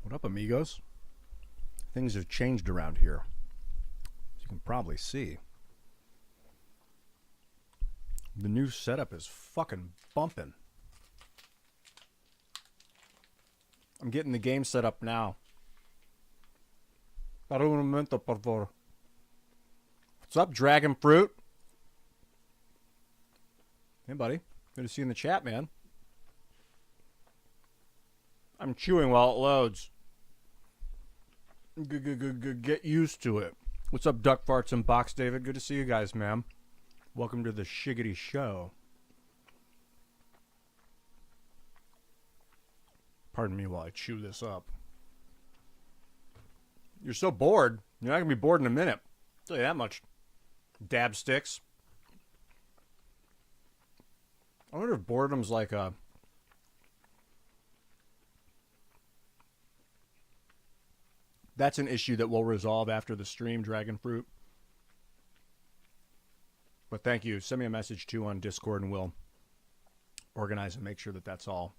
What up, amigos? Things have changed around here, as you can probably see. The new setup is fucking bumping. I'm getting the game set up now. Para un momento, por favor. What's up, Dragon Fruit? Hey, buddy. Good to see you in the chat, man. I'm chewing while it loads. Get used to it. What's up, Duck Farts and Box David? Good to see you guys, man. Welcome to the Shiggity Show. Pardon me while I chew this up. You're so bored. You're not going to be bored in a minute. I'll tell you that much. Dab sticks. I wonder if boredom's like a... That's an issue that we'll resolve after the stream, Dragon Fruit. But thank you. Send me a message, too, on Discord, and we'll organize and make sure that that's all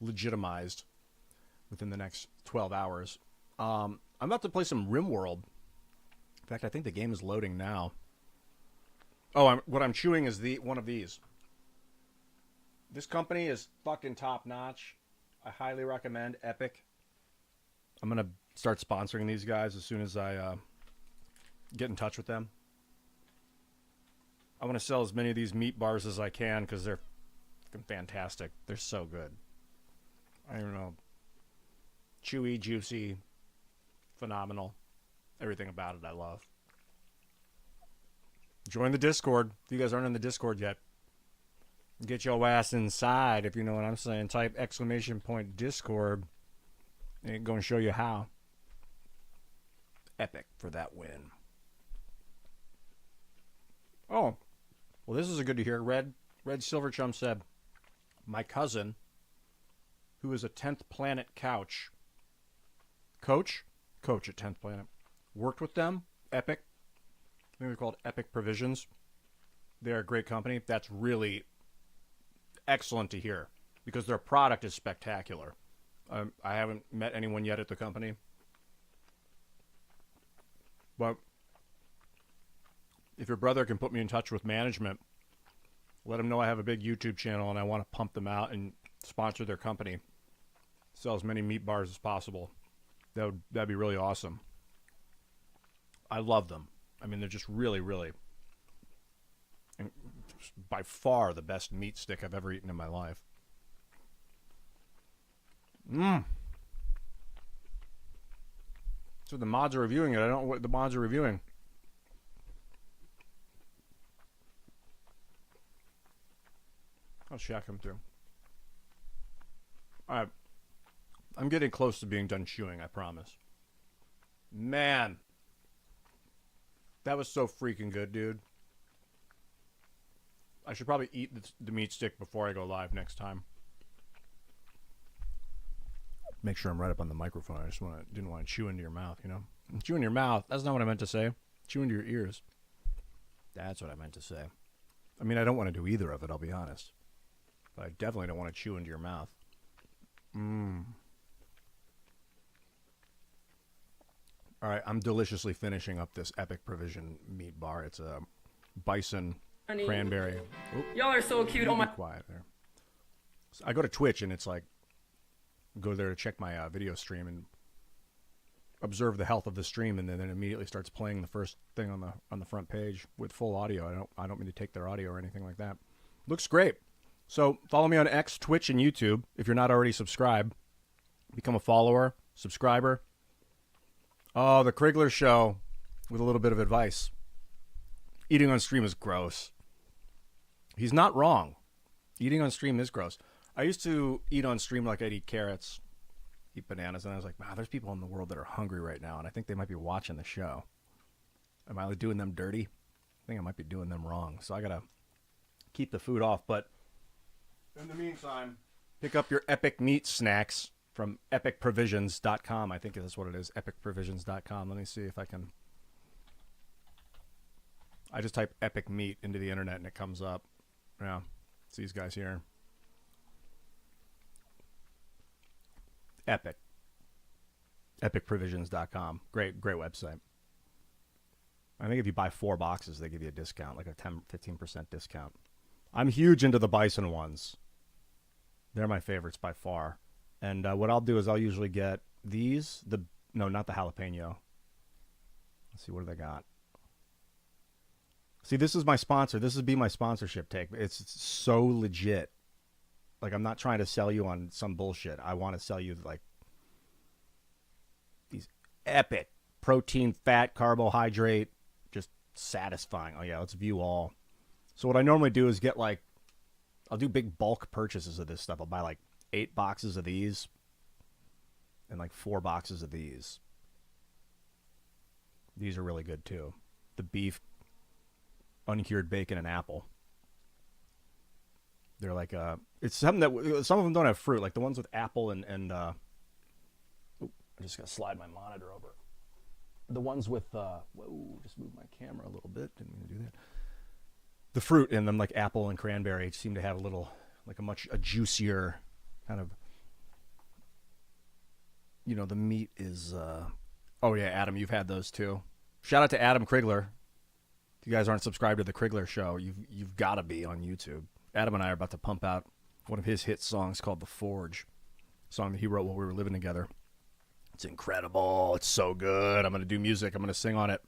legitimized within the next 12 hours. I'm about to play some RimWorld. In fact, I think the game is loading now. Oh, what I'm chewing is one of these. This company is fucking top-notch. I highly recommend Epic. I'm going to start sponsoring these guys as soon as I get in touch with them. I want to sell as many of these meat bars as I can because they're fucking fantastic. They're so good. I don't know. Chewy, juicy, phenomenal. Everything about it I love. Join the Discord. If you guys aren't in the Discord yet, get your ass inside, if you know what I'm saying. Type ! Discord. And go and show you how. Epic for that win. Oh. Well, this is a good to hear. Red Silverchum said, my cousin, who is a 10th Planet Coach at 10th Planet, worked with them, Epic. I think they're called Epic Provisions. They're a great company. That's really excellent to hear because their product is spectacular. I haven't met anyone yet at the company, but if your brother can put me in touch with management, let them know I have a big YouTube channel and I want to pump them out and sponsor their company, sell as many meat bars as possible. That'd be really awesome. I love them. I mean, they're just really, really, by far the best meat stick I've ever eaten in my life. So the mods are reviewing it. I don't know what the mods are reviewing. I'll check them through. All right. I'm getting close to being done chewing, I promise. Man. That was so freaking good, dude. I should probably eat the meat stick before I go live next time. Make sure I'm right up on the microphone. I just didn't want to chew into your mouth, you know? Chew into your mouth. That's not what I meant to say. Chew into your ears. That's what I meant to say. I mean, I don't want to do either of it, I'll be honest. But I definitely don't want to chew into your mouth. All right, I'm deliciously finishing up this Epic Provision meat bar. It's a bison cranberry. Y'all are so cute. Oh my. Quiet there. So I go to Twitch and it's like, go there to check my video stream and observe the health of the stream, and then it immediately starts playing the first thing on the front page with full audio. I don't mean to take their audio or anything like that. Looks great. So follow me on X, Twitch, and YouTube if you're not already subscribed. Become a follower, subscriber. Oh, the Krigler Show with a little bit of advice. Eating on stream is gross. He's not wrong. Eating on stream is gross. I used to eat on stream like I'd eat carrots, eat bananas, and I was like, wow, there's people in the world that are hungry right now, and I think they might be watching the show. Am I doing them dirty? I think I might be doing them wrong. So I got to keep the food off. But in the meantime, pick up your Epic Meat Snacks from epicprovisions.com. I think that's what it is, epicprovisions.com. Let me see if I can. I just type Epic Meat into the internet, and it comes up. Yeah, it's these guys here. Epic. epicprovisions.com. Great website. I think if you buy 4 boxes, they give you a discount, like a 15% discount. I'm huge into the bison ones. They're my favorites by far. And what I'll do is I'll usually get these. No, not the jalapeno. Let's see, what do they got? See, this is my sponsor. This would be my sponsorship take. It's so legit. Like, I'm not trying to sell you on some bullshit. I want to sell you, like, these epic protein, fat, carbohydrate, just satisfying. Oh, yeah, let's view all. So what I normally do is get, like, I'll do big bulk purchases of this stuff. I'll buy, like, 8 boxes of these and, like, 4 boxes of these. These are really good, too. The beef, uncured bacon, and apple. They're like it's something that some of them don't have fruit, like the ones with apple and I just gotta slide my monitor over. The ones with whoa, just move my camera a little bit. Didn't mean to do that. The fruit in them, like apple and cranberry, seem to have a little, like a juicier kind of. You know, the meat is. Oh yeah, Adam, you've had those too. Shout out to Adam Krigler. If you guys aren't subscribed to the Krigler Show, you've got to be on YouTube. Adam and I are about to pump out one of his hit songs called The Forge, a song that he wrote while we were living together. It's incredible. It's so good. I'm going to do music. I'm going to sing on it.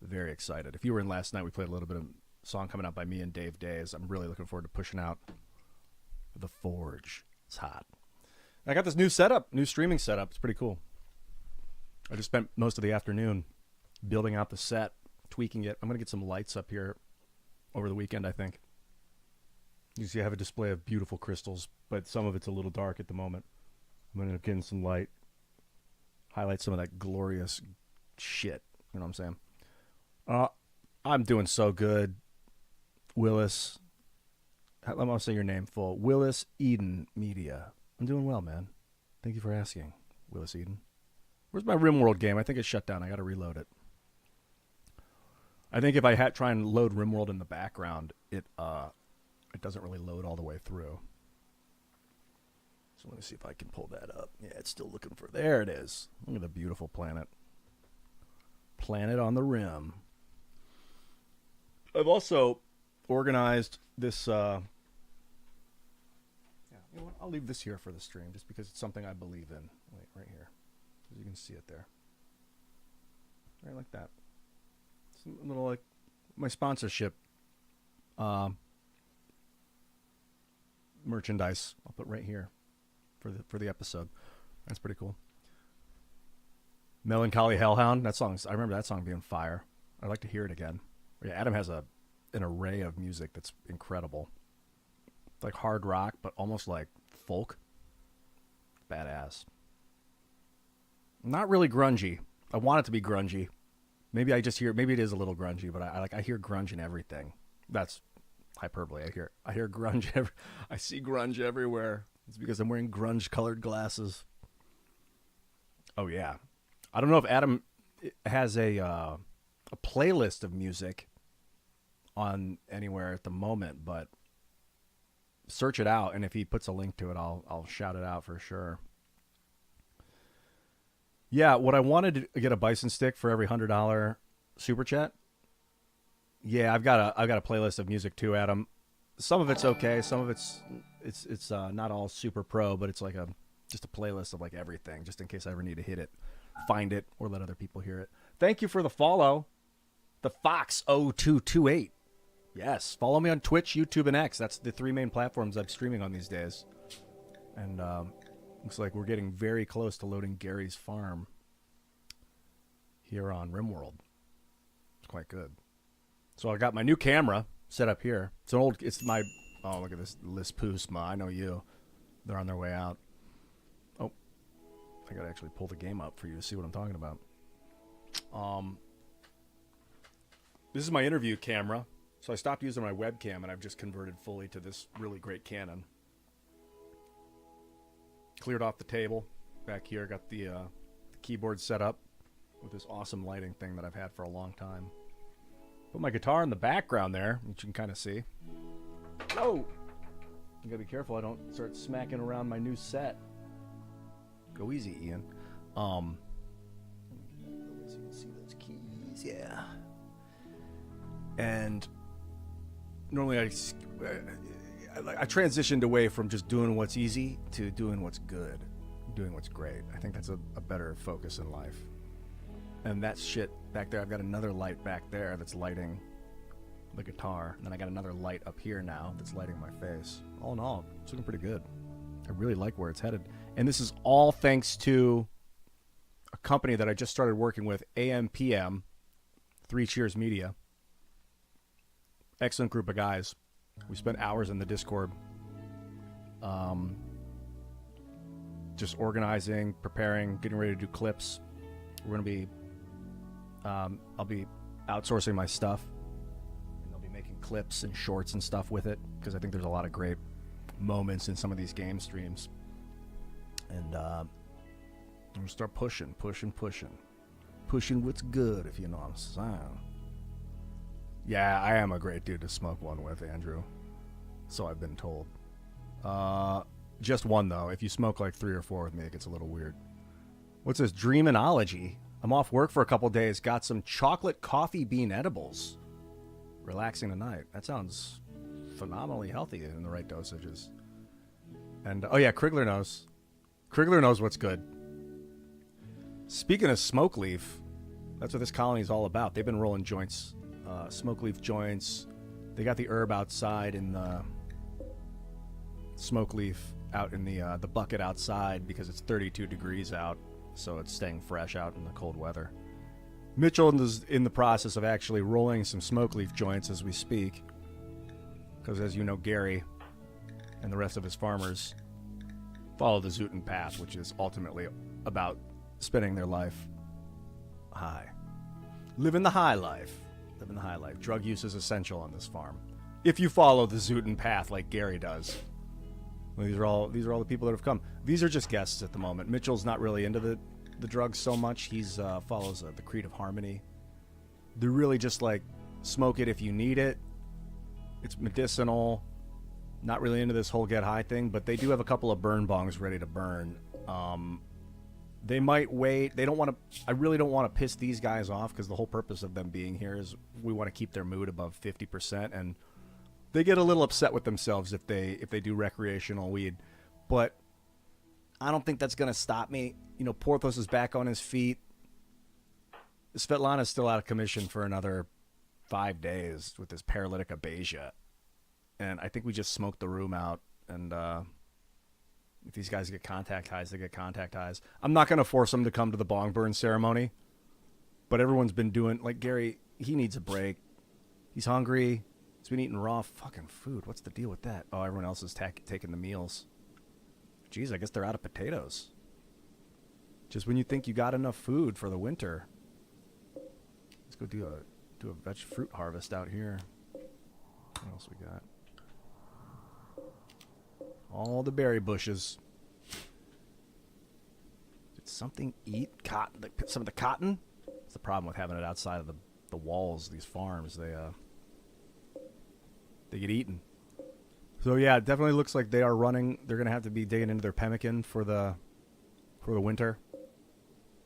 Very excited. If you were in last night, we played a little bit of a song coming out by me and Dave Days. I'm really looking forward to pushing out The Forge. It's hot. I got this new setup, new streaming setup. It's pretty cool. I just spent most of the afternoon building out the set, tweaking it. I'm going to get some lights up here over the weekend, I think. You see I have a display of beautiful crystals, but some of it's a little dark at the moment. I'm going to get in some light, highlight some of that glorious shit. You know what I'm saying? I'm doing so good. Willis, I'm going to say your name full. Willis Eden Media. I'm doing well, man. Thank you for asking, Willis Eden. Where's my RimWorld game? I think it's shut down. I got to reload it. I think if I try and load RimWorld in the background, it doesn't really load all the way through. So let me see if I can pull that up. Yeah, it's still looking for... There it is. Look at the beautiful planet. Planet on the rim. I've also organized this... Yeah, you know what? I'll leave this here for the stream just because it's something I believe in. Wait, right here. As you can see it there. Right like that. It's a little like my sponsorship merchandise. I'll put right here for the episode. That's pretty cool. Melancholy Hellhound. That song's, I remember that song being fire. I'd like to hear it again. Yeah, Adam has an array of music that's incredible. It's like hard rock, but almost like folk. Badass. Not really grungy. I want it to be grungy. Maybe it is a little grungy, but I hear grunge in everything. That's hyperbole. I hear grunge. I see grunge everywhere. It's because I'm wearing grunge-colored glasses. Oh yeah, I don't know if Adam has a playlist of music on anywhere at the moment, but search it out, and if he puts a link to it, I'll shout it out for sure. Yeah, what I wanted to get a bison stick for every $100 super chat. Yeah, I've got a playlist of music too, Adam. Some of it's okay, some of it's not all super pro, but it's like just a playlist of like everything, just in case I ever need to hit it, find it, or let other people hear it. Thank you for the follow, the Fox0228. Yes, follow me on Twitch, YouTube, and X. That's the 3 main platforms I'm streaming on these days. And looks like we're getting very close to loading Gary's farm here on RimWorld. It's quite good. So I got my new camera set up here. Oh, look at this, Lis Poosma. I know you. They're on their way out. Oh, I gotta actually pull the game up for you to see what I'm talking about. This is my interview camera. So I stopped using my webcam and I've just converted fully to this really great Canon. Cleared off the table back here. Got the keyboard set up with this awesome lighting thing that I've had for a long time. Put my guitar in the background there, which you can kind of see. Whoa! You gotta be careful I don't start smacking around my new set. Go easy, Ian. yeah. And normally I transitioned away from just doing what's easy to doing what's good, doing what's great. I think that's a better focus in life. And that shit back there, I've got another light back there that's lighting the guitar. And then I got another light up here now that's lighting my face. All in all, it's looking pretty good. I really like where it's headed. And this is all thanks to a company that I just started working with, AMPM, 3 Cheers Media. Excellent group of guys. We spent hours in the Discord just organizing, preparing, getting ready to do clips. We're going to be, I'll be outsourcing my stuff. And they'll be making clips and shorts and stuff with it, because I think there's a lot of great moments in some of these game streams. And I'm going to start pushing what's good, if you know what I'm saying. Yeah, I am a great dude to smoke one with, Andrew. So I've been told. Just one, though. If you smoke like 3 or 4 with me, it gets a little weird. What's this? Dreaminology. I'm off work for a couple days. Got some chocolate coffee bean edibles. Relaxing tonight. That sounds phenomenally healthy in the right dosages. And, oh yeah, Krigler knows. Krigler knows what's good. Speaking of smoke leaf, that's what this colony is all about. They've been rolling joints. Smoke leaf joints. They got the herb outside in the smoke leaf out in the bucket outside because it's 32 degrees out, so it's staying fresh out in the cold weather. Mitchell is in the process of actually rolling some smoke leaf joints as we speak, because as you know, Gary and the rest of his farmers follow the Zootin path, which is ultimately about spending their life high. Living the high life. Living the high life. Drug use is essential on this farm. If you follow the Zootin path like Gary does. Well, these are all the people that have come. These are just guests at the moment. Mitchell's not really into the drugs so much. He's follows the creed of harmony. They're really just like, smoke it if you need it. It's medicinal. Not really into this whole get high thing, but they do have a couple of burn bongs ready to burn. They might wait. They don't want to. I really don't want to piss these guys off, because the whole purpose of them being here is we want to keep their mood above 50%, and they get a little upset with themselves if they do recreational weed. But I don't think that's going to stop me. You know, Porthos is back on his feet. Svetlana's still out of commission for another 5 days with this paralytic abasia, and I think we just smoked the room out. And if these guys get contact highs, they get contact highs. I'm not going to force them to come to the bong burn ceremony, but everyone's been doing, like Gary, he needs a break. He's hungry. He's been eating raw fucking food. What's the deal with that? Oh, everyone else is taking the meals. Jeez, I guess they're out of potatoes. Just when you think you got enough food for the winter. Let's go do a fruit harvest out here. What else we got? All the berry bushes. Did something eat cotton? Some of the cotton? That's the problem with having it outside of the walls. These farms, they get eaten. So yeah, it definitely looks like they are running. They're gonna have to be digging into their pemmican for the winter.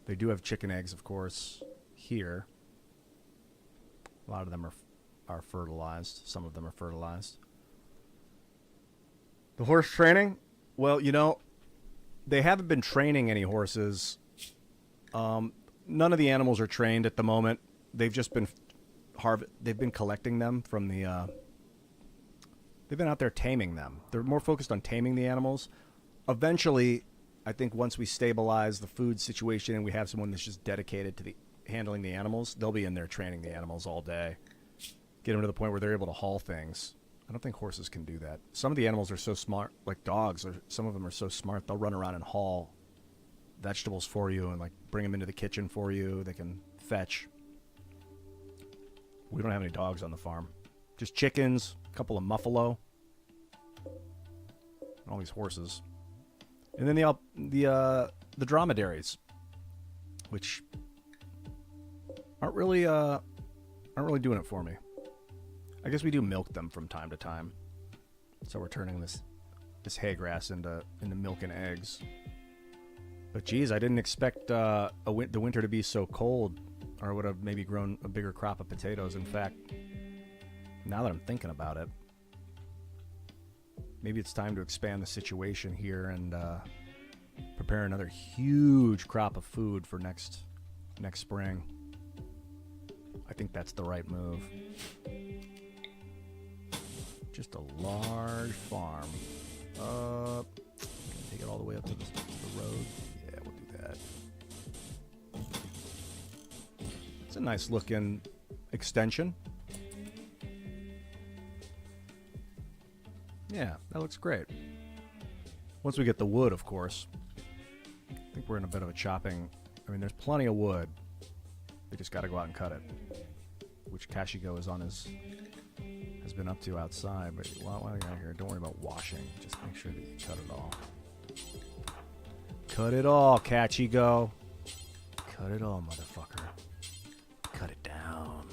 They do have chicken eggs, of course, here. A lot of them are fertilized. Some of them are fertilized. The horse training? Well, you know, they haven't been training any horses. None of the animals are trained at the moment. They've just been they've been collecting them from the they've been out there taming them. They're more focused on taming the animals. Eventually, I think once we stabilize the food situation and we have someone that's just dedicated to handling the animals, they'll be in there training the animals all day. Get them to the point where they're able to haul things. I don't think horses can do that. Some of the animals are so smart, like dogs, or some of them are so smart, they'll run around and haul vegetables for you and like bring them into the kitchen for you. They can fetch. We don't have any dogs on the farm. Just chickens, a couple of muffalo, and all these horses. And then the dromedaries, which aren't really doing it for me. I guess we do milk them from time to time. So we're turning this hay grass into milk and eggs. But geez, I didn't expect the winter to be so cold. Or would have maybe grown a bigger crop of potatoes. In fact, now that I'm thinking about it, maybe it's time to expand the situation here and prepare another huge crop of food for next spring. I think that's the right move. Just a large farm. Take it all the way up to the road. Yeah, we'll do that. It's a nice looking extension. Yeah, that looks great. Once we get the wood, of course. I think we're in a bit of a chopping. I mean, there's plenty of wood. We just got to go out and cut it. Which Kashigo has been up to outside. But while you're out here, don't worry about washing. Just make sure that you cut it all. Cut it all, Kashigo. Cut it all, motherfucker. Cut it down.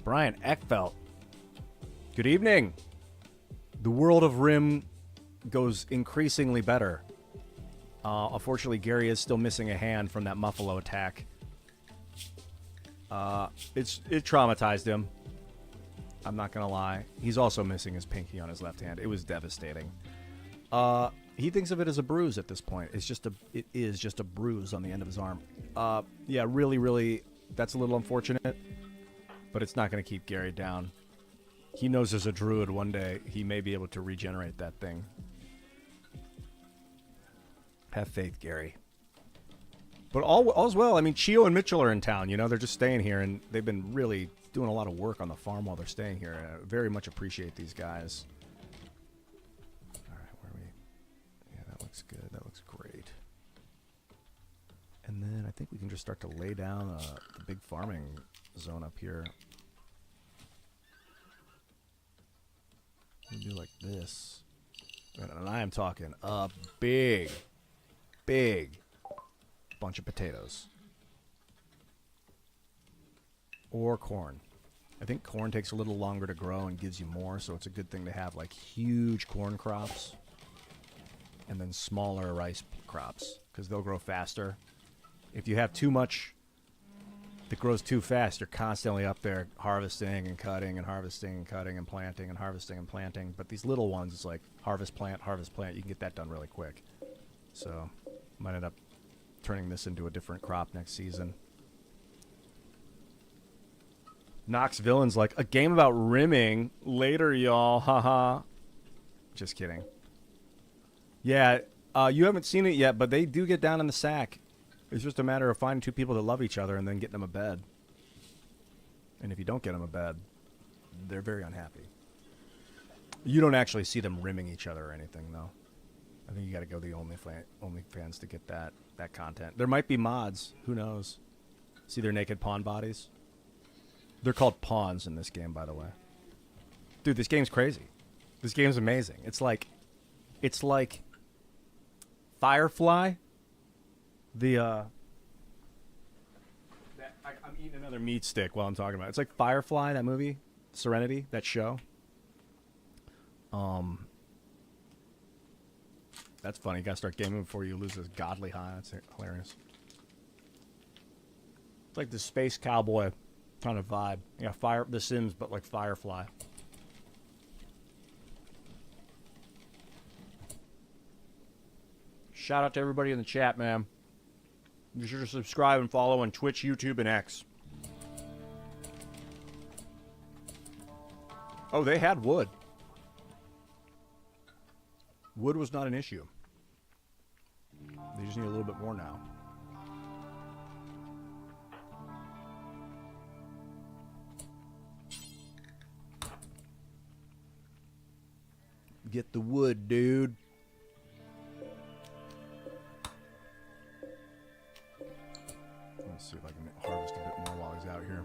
Brian Eckfelt. Good evening. The world of Rim goes increasingly better. Unfortunately, Gary is still missing a hand from that Muffalo attack. It traumatized him. I'm not gonna lie. He's also missing his pinky on his left hand. It was devastating. He thinks of it as a bruise at this point. It is just a bruise on the end of his arm. Yeah, really, really, that's a little unfortunate. But it's not gonna keep Gary down. He knows as a druid one day he may be able to regenerate that thing. Have faith, Gary. But all's well. I mean, Chio and Mitchell are in town. You know, they're just staying here, and they've been really doing a lot of work on the farm while they're staying here. I very much appreciate these guys. All right, where are we? Yeah, that looks good. That looks great. And then I think we can just start to lay down the big farming zone up here. We do like this. And I am talking a big bunch of potatoes. Or corn. I think corn takes a little longer to grow and gives you more, so it's a good thing to have like huge corn crops and then smaller rice crops because they'll grow faster. If you have too much that grows too fast, you're constantly up there harvesting and cutting and harvesting and cutting and planting and harvesting and planting. But these little ones, it's like harvest, plant. You can get that done really quick. So might end up turning this into a different crop next season. Nox Villain's like, a game about rimming. Later, y'all. Haha. Just kidding. Yeah, you haven't seen it yet, but they do get down in the sack. It's just a matter of finding two people that love each other and then getting them a bed. And if you don't get them a bed, they're very unhappy. You don't actually see them rimming each other or anything, though. I think you got to go to the OnlyFans to get that content. There might be mods. Who knows? See their naked pawn bodies? They're called pawns in this game, by the way. Dude, this game's crazy. This game's amazing. It's like Firefly. I'm eating another meat stick while I'm talking about it. It's like Firefly, that movie, Serenity, that show. That's funny. You gotta start gaming before you lose this godly high. That's hilarious. It's like the space cowboy kind of vibe. Yeah, The Sims, but like Firefly. Shout out to everybody in the chat, man. Be sure to subscribe and follow on Twitch, YouTube, and X. Oh, they had wood. Wood was not an issue. They just need a little bit more now. Get the wood, dude. Let's see if I can harvest a bit more while he's out here.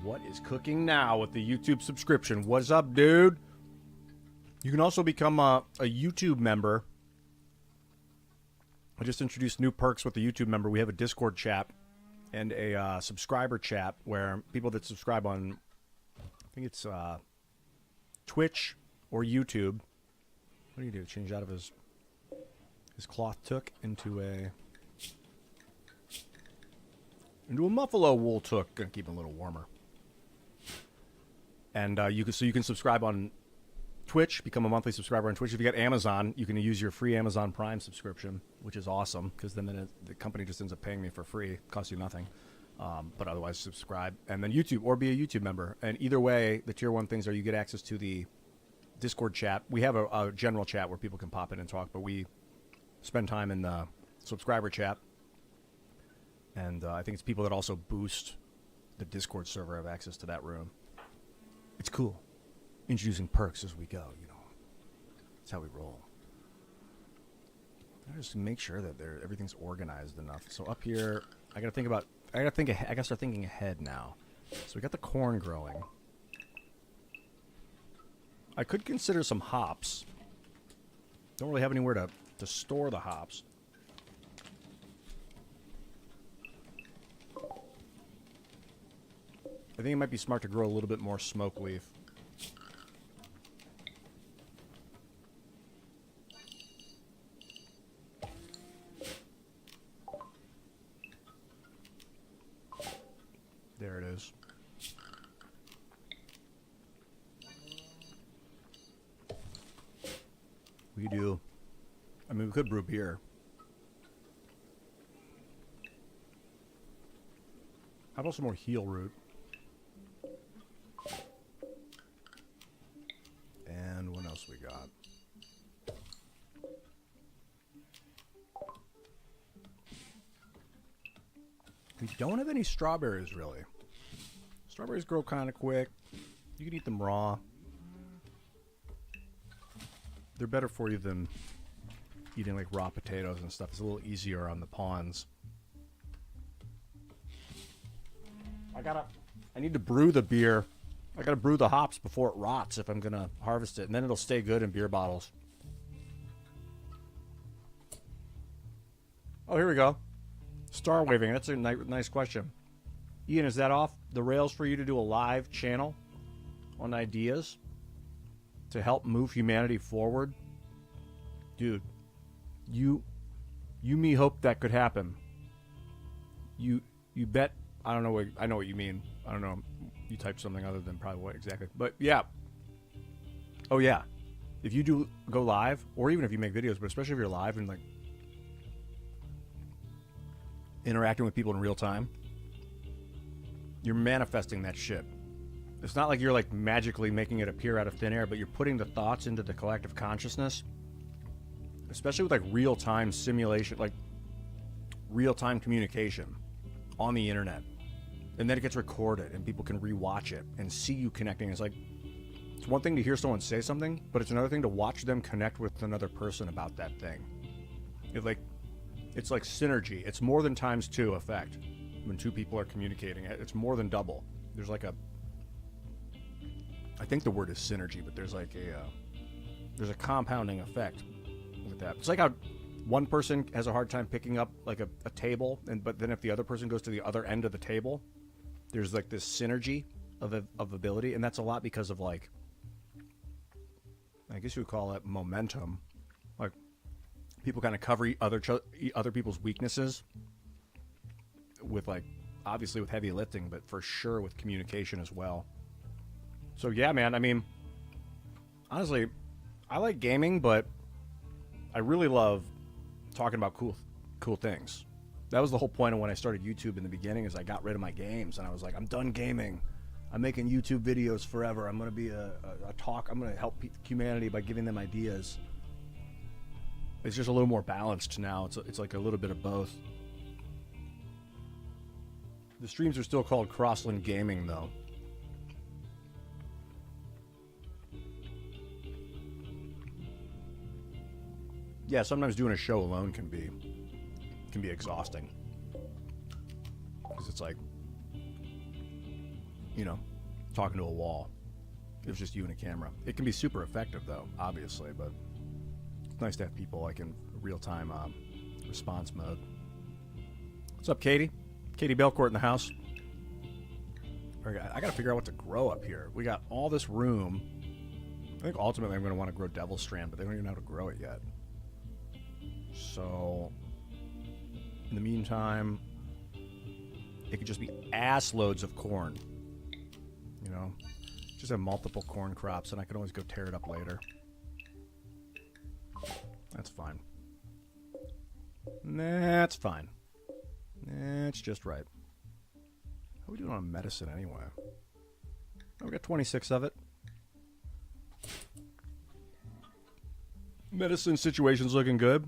What is cooking now with the YouTube subscription? What's up, dude? You can also become a YouTube member. I just introduced new perks with the YouTube member. We have a Discord chat and a subscriber chat where people that subscribe on, I think it's Twitch or YouTube. What do? Change out of his cloth took into a into a buffalo wool toque. Gonna keep it a little warmer. And you can subscribe on Twitch, become a monthly subscriber on Twitch. If you get Amazon, you can use your free Amazon Prime subscription, which is awesome because then the company just ends up paying me for free. It costs you nothing. But otherwise, subscribe. And then YouTube, or be a YouTube member. And either way, the tier 1 things are you get access to the Discord chat. We have a general chat where people can pop in and talk, but we spend time in the subscriber chat. And I think it's people that also boost the Discord server have access to that room. It's cool. Introducing perks as we go, you know. That's how we roll. I just make sure that everything's organized enough. So up here, I gotta start thinking ahead now. So we got the corn growing. I could consider some hops. Don't really have anywhere to store the hops. I think it might be smart to grow a little bit more smoke leaf. There it is. We do. I mean, we could brew beer. How about some more heel root? And what else we got? We don't have any strawberries, really. Strawberries grow kind of quick. You can eat them raw. They're better for you than eating like raw potatoes and stuff. It's a little easier on the pawns. I need to brew the beer. I gotta brew the hops before it rots if I'm gonna harvest it, and then it'll stay good in beer bottles. Oh, here we go. Star waving. That's a nice question. Ian, is that off the rails for you to do a live channel on ideas to help move humanity forward? Dude, you me hope that could happen. You bet. I don't know I know what you mean. I don't know. You typed something other than probably what exactly. But yeah. Oh yeah. If you do go live, or even if you make videos, but especially if you're live and like interacting with people in real time, you're manifesting that shit. It's not like you're like magically making it appear out of thin air, but you're putting the thoughts into the collective consciousness, especially with like real-time simulation, like real-time communication on the internet. And then it gets recorded and people can rewatch it and see you connecting. It's like, it's one thing to hear someone say something, but it's another thing to watch them connect with another person about that thing. It's like synergy. It's more than ×2 effect when two people are communicating. It's more than double. There's like I think the word is synergy, but there's like there's a compounding effect with that. It's like how one person has a hard time picking up like a table, but then if the other person goes to the other end of the table, there's like this synergy of ability, and that's a lot because of like, I guess you would call it momentum. Like people kind of cover other people's weaknesses with like, obviously with heavy lifting, but for sure with communication as well. So yeah, man, I mean, honestly, I like gaming, but I really love talking about cool things. That was the whole point of when I started YouTube in the beginning, is I got rid of my games and I was like, I'm done gaming. I'm making YouTube videos forever. I'm going to be a talk. I'm going to help humanity by giving them ideas. It's just a little more balanced now. It's like a little bit of both. The streams are still called Crossland Gaming, though. Yeah, sometimes doing a show alone can be exhausting. Because it's like, you know, talking to a wall. It's just you and a camera. It can be super effective, though, obviously, but it's nice to have people like in real-time response mode. What's up, Katie? Katie Belcourt in the house. I got to figure out what to grow up here. We got all this room. I think ultimately I'm going to want to grow Devil Strand, but they don't even know how to grow it yet. So, in the meantime, it could just be ass loads of corn. You know? Just have multiple corn crops, and I can always go tear it up later. That's fine. That's fine. That's just right. How are we doing on medicine anyway? Oh, we got 26 of it. Medicine situation's looking good.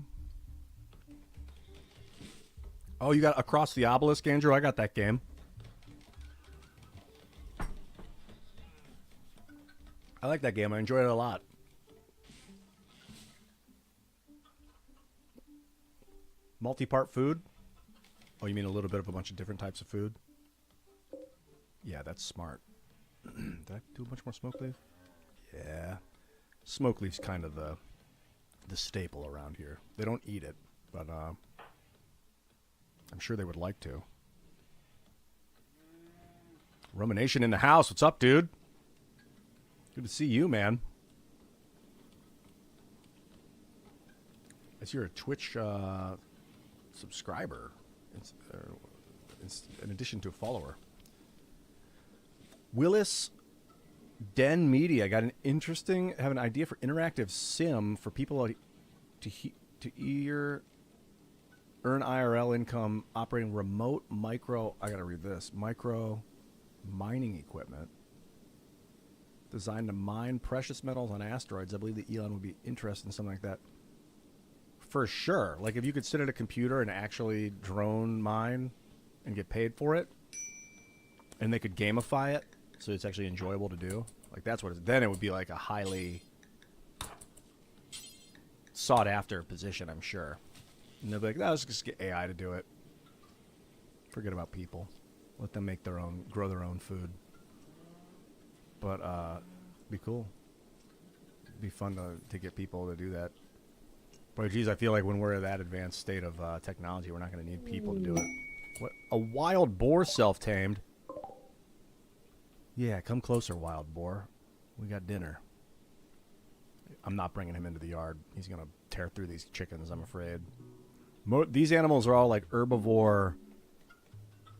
Oh, you got Across the Obelisk, Andrew? I got that game. I like that game. I enjoyed it a lot. Multi-part food? Oh, you mean a little bit of a bunch of different types of food? Yeah, that's smart. Did I do a bunch more smoke leaf? Yeah. Smoke leaf's kind of the staple around here. They don't eat it, but I'm sure they would like to. Rumination in the house. What's up, dude? Good to see you, man. I see you're a Twitch subscriber. It's in addition to a follower. Willis Den Media got an have an idea for interactive sim for people to earn IRL income operating remote micro. I gotta read this. Micro mining equipment designed to mine precious metals on asteroids. I believe that Elon would be interested in something like that. For sure. Like if you could sit at a computer and actually drone mine and get paid for it, and they could gamify it so it's actually enjoyable to do. Like that's what then it would be like a highly sought after position, I'm sure. And they'll be like, no, let's just get AI to do it. Forget about people. Let them make their own, grow their own food. But be cool. It'd be fun to get people to do that. But geez, I feel like when we're at that advanced state of technology, we're not going to need people to do it. What? A wild boar self-tamed? Yeah, come closer, wild boar. We got dinner. I'm not bringing him into the yard. He's going to tear through these chickens, I'm afraid. These animals are all like herbivore,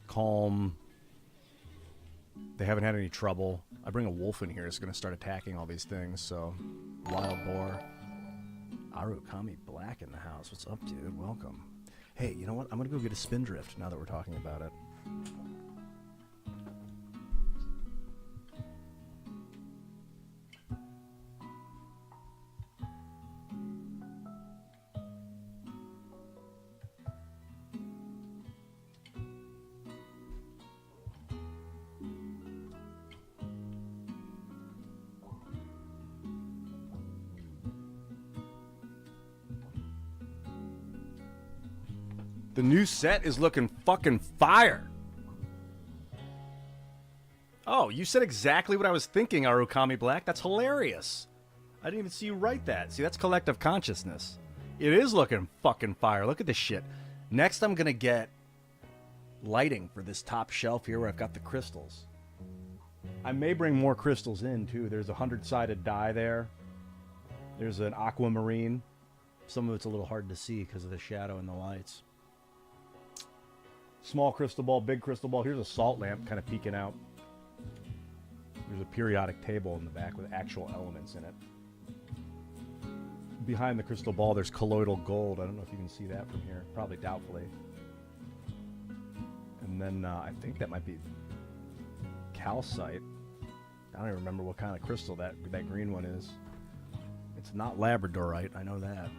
calm. They haven't had any trouble. I bring a wolf in here, it's going to start attacking all these things, so wild boar. Arukami Black in the house. What's up, dude? Welcome. Hey, you know what? I'm going to go get a spindrift now that we're talking about it. The new set is looking fucking fire. Oh, you said exactly what I was thinking, Arukami Black. That's hilarious. I didn't even see you write that. See, that's collective consciousness. It is looking fucking fire. Look at this shit. Next, I'm going to get lighting for this top shelf here where I've got the crystals. I may bring more crystals in, too. There's a 100-sided die there. There's an aquamarine. Some of it's a little hard to see because of the shadow and the lights. Small crystal ball, big crystal ball. Here's a salt lamp kind of peeking out. There's a periodic table in the back with actual elements in it. Behind the crystal ball, there's colloidal gold. I don't know if you can see that from here. Probably doubtfully. And then I think that might be calcite. I don't even remember what kind of crystal that green one is. It's not labradorite. I know that.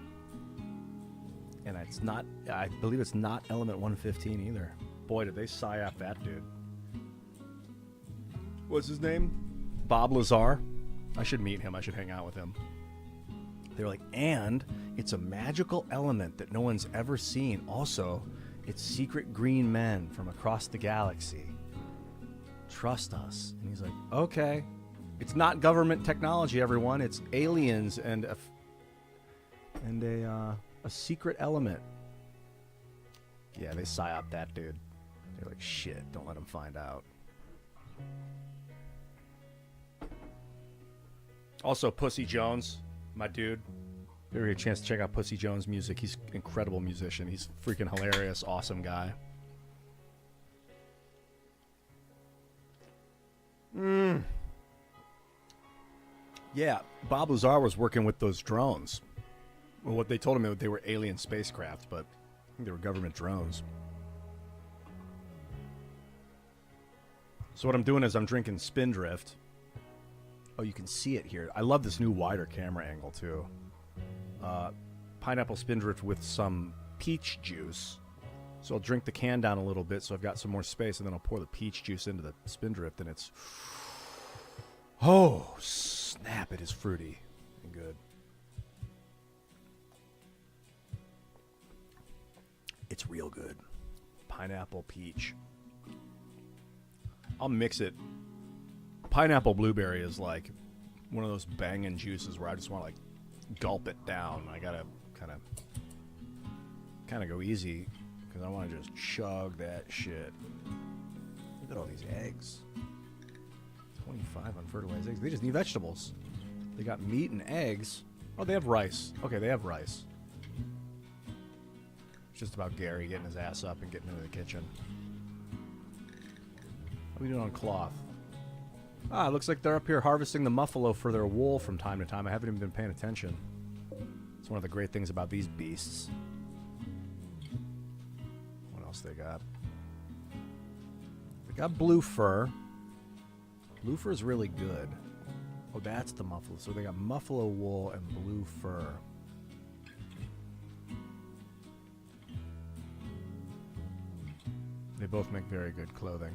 And it's not, I believe it's not element 115 either. Boy, did they psyop that dude. What's his name? Bob Lazar. I should meet him. I should hang out with him. They're like, and it's a magical element that no one's ever seen. Also, it's secret green men from across the galaxy. Trust us. And he's like, okay. It's not government technology, everyone. It's aliens and a secret element. Yeah, they psyop that dude. They're like, shit, don't let him find out. Also, Pussy Jones, my dude. If you ever get a chance to check out Pussy Jones' music, he's an incredible musician. He's freaking hilarious, awesome guy. Yeah, Bob Lazar was working with those drones. Well, what they told him, they were alien spacecraft, but I think they were government drones. So what I'm doing is I'm drinking Spindrift. Oh, you can see it here. I love this new wider camera angle, too. Pineapple Spindrift with some peach juice. So I'll drink the can down a little bit so I've got some more space, and then I'll pour the peach juice into the Spindrift, and it's... Oh, snap, it is fruity and good. It's real good. Pineapple peach. I'll mix it. Pineapple blueberry is like one of those banging juices where I just want to like gulp it down. I gotta kind of go easy because I want to just chug that shit. Look at all these eggs. 25 unfertilized eggs. They just need vegetables. They got meat and eggs. Oh, they have rice. Okay, they have rice. It's just about Gary getting his ass up and getting into the kitchen. What are we doing on cloth? Ah, it looks like they're up here harvesting the muffalo for their wool from time to time. I haven't even been paying attention. It's one of the great things about these beasts. What else they got? They got blue fur. Blue fur is really good. Oh, that's the muffalo. So they got muffalo wool and blue fur. They both make very good clothing.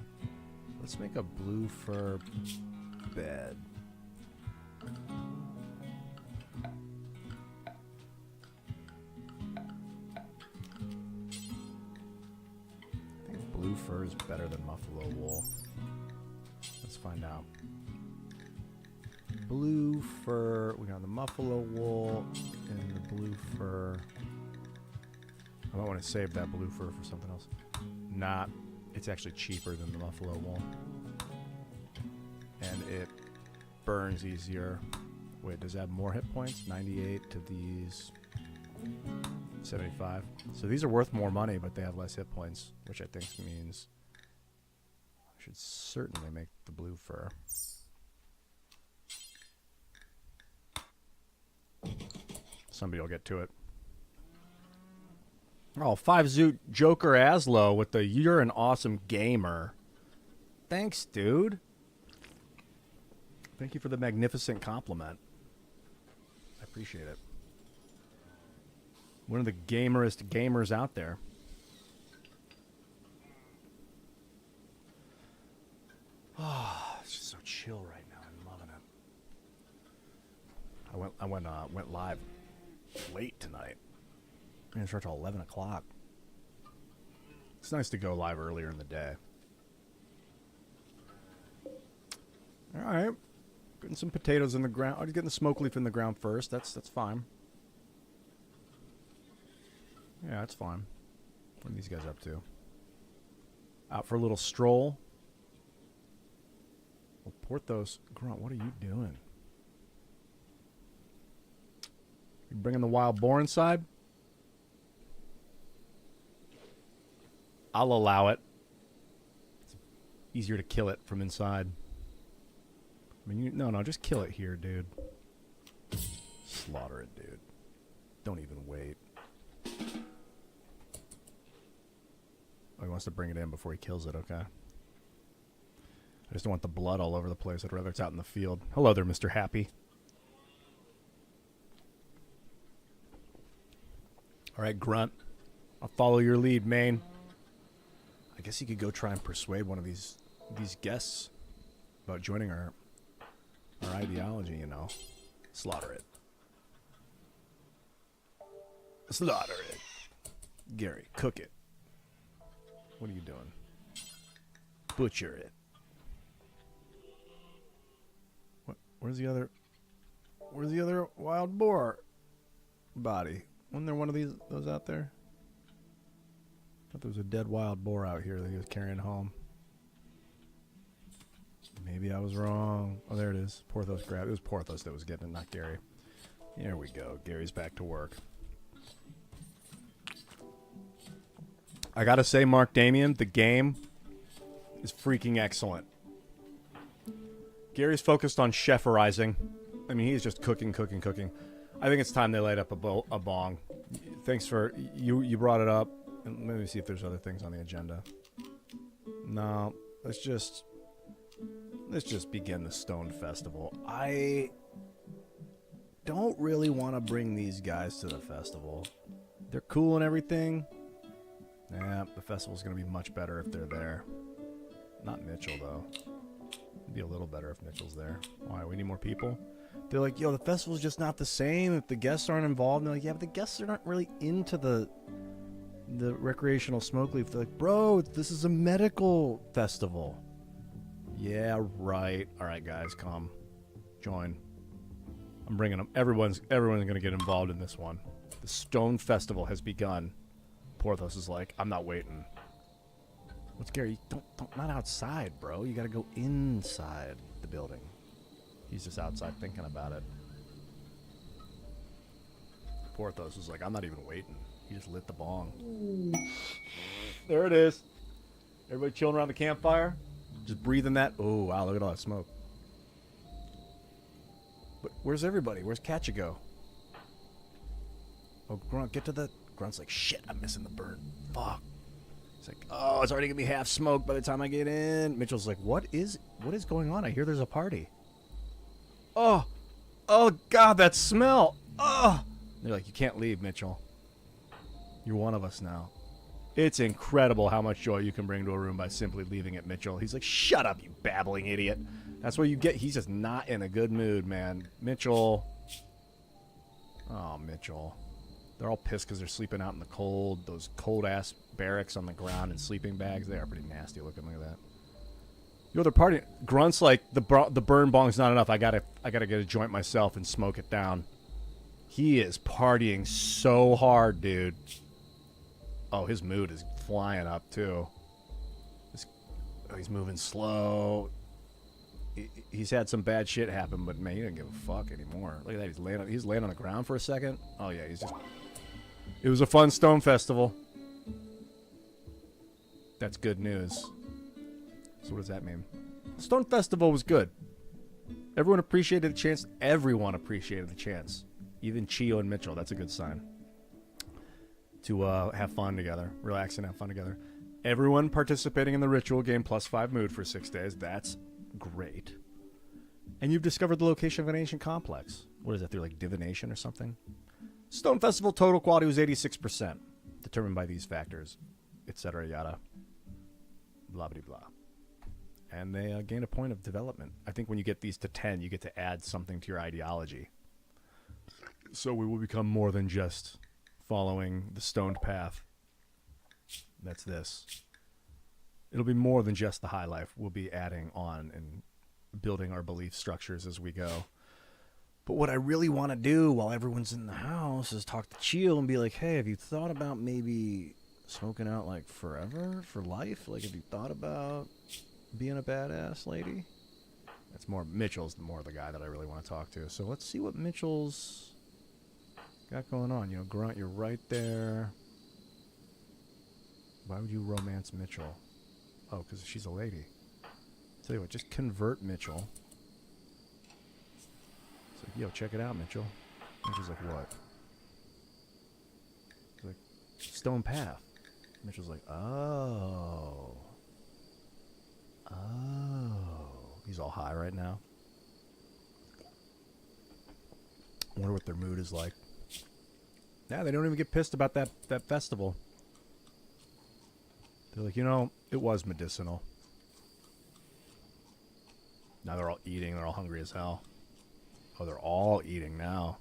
Let's make a blue fur bed. I think blue fur is better than muffalo wool. Let's find out. Blue fur. We got the muffalo wool and the blue fur. I might want to save that blue fur for something else. Nah, it's actually cheaper than the muffalo wool. And it burns easier. Wait, does it have more hit points? 98 to these 75. So these are worth more money, but they have less hit points, which I think means I should certainly make the blue fur. Somebody will get to it. Oh, 5-Zoot Joker Aslo with the "You're an awesome gamer." Thanks, dude. Thank you for the magnificent compliment. I appreciate it. One of the gamerest gamers out there. Oh, it's just so chill right now. I'm loving it. I went live late tonight. I'm gonna start till 11 o'clock. It's nice to go live earlier in the day. All right, getting some potatoes in the ground. I'm getting the smoke leaf in the ground first. That's fine. Yeah, that's fine. What are these guys up to? Out for a little stroll. Well, Porthos, Grunt, what are you doing? You bringing the wild boar inside? I'll allow it. It's easier to kill it from inside. I mean, no, just kill it here, dude. Slaughter it, dude. Don't even wait. Oh, he wants to bring it in before he kills it, okay. I just don't want the blood all over the place. I'd rather it's out in the field. Hello there, Mr. Happy. All right, Grunt. I'll follow your lead, Maine. I guess you could go try and persuade one of these guests about joining our ideology, you know. Slaughter it. Slaughter it. Gary, cook it. What are you doing? Butcher it. What? Where's the other wild boar body? Wasn't there one of those out there? I thought there was a dead wild boar out here that he was carrying home. Maybe I was wrong. Oh, there it is. Porthos grabbed it. It was Porthos that was getting it, not Gary. There we go. Gary's back to work. I gotta say, Mark Damien, the game is freaking excellent. Gary's focused on cheferizing. I mean, he's just cooking. I think it's time they light up a bong. Thanks for you brought it up. And let me see if there's other things on the agenda. No, let's just begin the Stone Festival. I don't really want to bring these guys to the festival. They're cool and everything. Yeah, the festival's going to be much better if they're there. Not Mitchell, though. It'd be a little better if Mitchell's there. Why? We need more people? They're like, yo, the festival's just not the same if the guests aren't involved. And they're like, yeah, but the guests are not really into the recreational smoke leaf. They're like, bro, this is a medical festival. Yeah, right. All right, guys, come. Join. I'm bringing them. Everyone's going to get involved in this one. The Stone Festival has begun. Porthos is like, I'm not waiting. What's Gary? Don't not outside, bro. You got to go inside the building. He's just outside thinking about it. Porthos is like, I'm not even waiting. He just lit the bong. There it is. Everybody chilling around the campfire. Just breathing that. Oh, wow, look at all that smoke. But where's everybody? Where's Kachigo? Oh, Grunt, get to the... Grunt's like, shit, I'm missing the bird. Fuck. He's like, oh, it's already going to be half smoked by the time I get in. Mitchell's like, what is going on? I hear there's a party. Oh, God, that smell. Oh. They're like, you can't leave, Mitchell. You're one of us now. It's incredible how much joy you can bring to a room by simply leaving it, Mitchell. He's like, shut up, you babbling idiot. That's what you get. He's just not in a good mood, man. Mitchell. Oh, Mitchell. They're all pissed because they're sleeping out in the cold. Those cold-ass barracks on the ground in sleeping bags. They are pretty nasty looking. Look at that. Yo, they're partying. Grunt's like, the burn bong's not enough. I gotta get a joint myself and smoke it down. He is partying so hard, dude. Oh, his mood is flying up, too. He's moving slow. He's had some bad shit happen, but, man, he doesn't give a fuck anymore. Look at that. He's laying on the ground for a second. Oh, yeah, he's just... It was a fun Stone Festival. That's good news. So what does that mean? Stone Festival was good. Everyone appreciated the chance. Everyone appreciated the chance. Even Chio and Mitchell. That's a good sign. To have fun together. Relax and have fun together. Everyone participating in the ritual gained +5 mood for 6 days. That's great. And you've discovered the location of an ancient complex. What is that? They're like divination or something? Stone Festival total quality was 86%. Determined by these factors. Etc. Yada. Blah, blah, blah. And they gained a point of development. I think when you get these to 10, you get to add something to your ideology. So we will become more than just following the stoned path. That's this. It'll be more than just the high life. We'll be adding on and building our belief structures as we go. But what I really want to do while everyone's in the house is talk to Chio and be like, hey, have you thought about maybe smoking out like forever, for life? Like, have you thought about being a badass lady? That's more, Mitchell's more the guy that I really want to talk to. So let's see what Mitchell's got going on. You know, Grunt, you're right there. Why would you romance Mitchell? Oh, because she's a lady. Tell you what, just convert Mitchell. It's like, yo, check it out, Mitchell. Mitchell's like, what? He's like, Stone Path. Mitchell's like, oh. Oh. He's all high right now. I wonder what their mood is like. Yeah, they don't even get pissed about that festival. They're like, you know, it was medicinal. Now they're all eating. They're all hungry as hell. Oh, they're all eating now.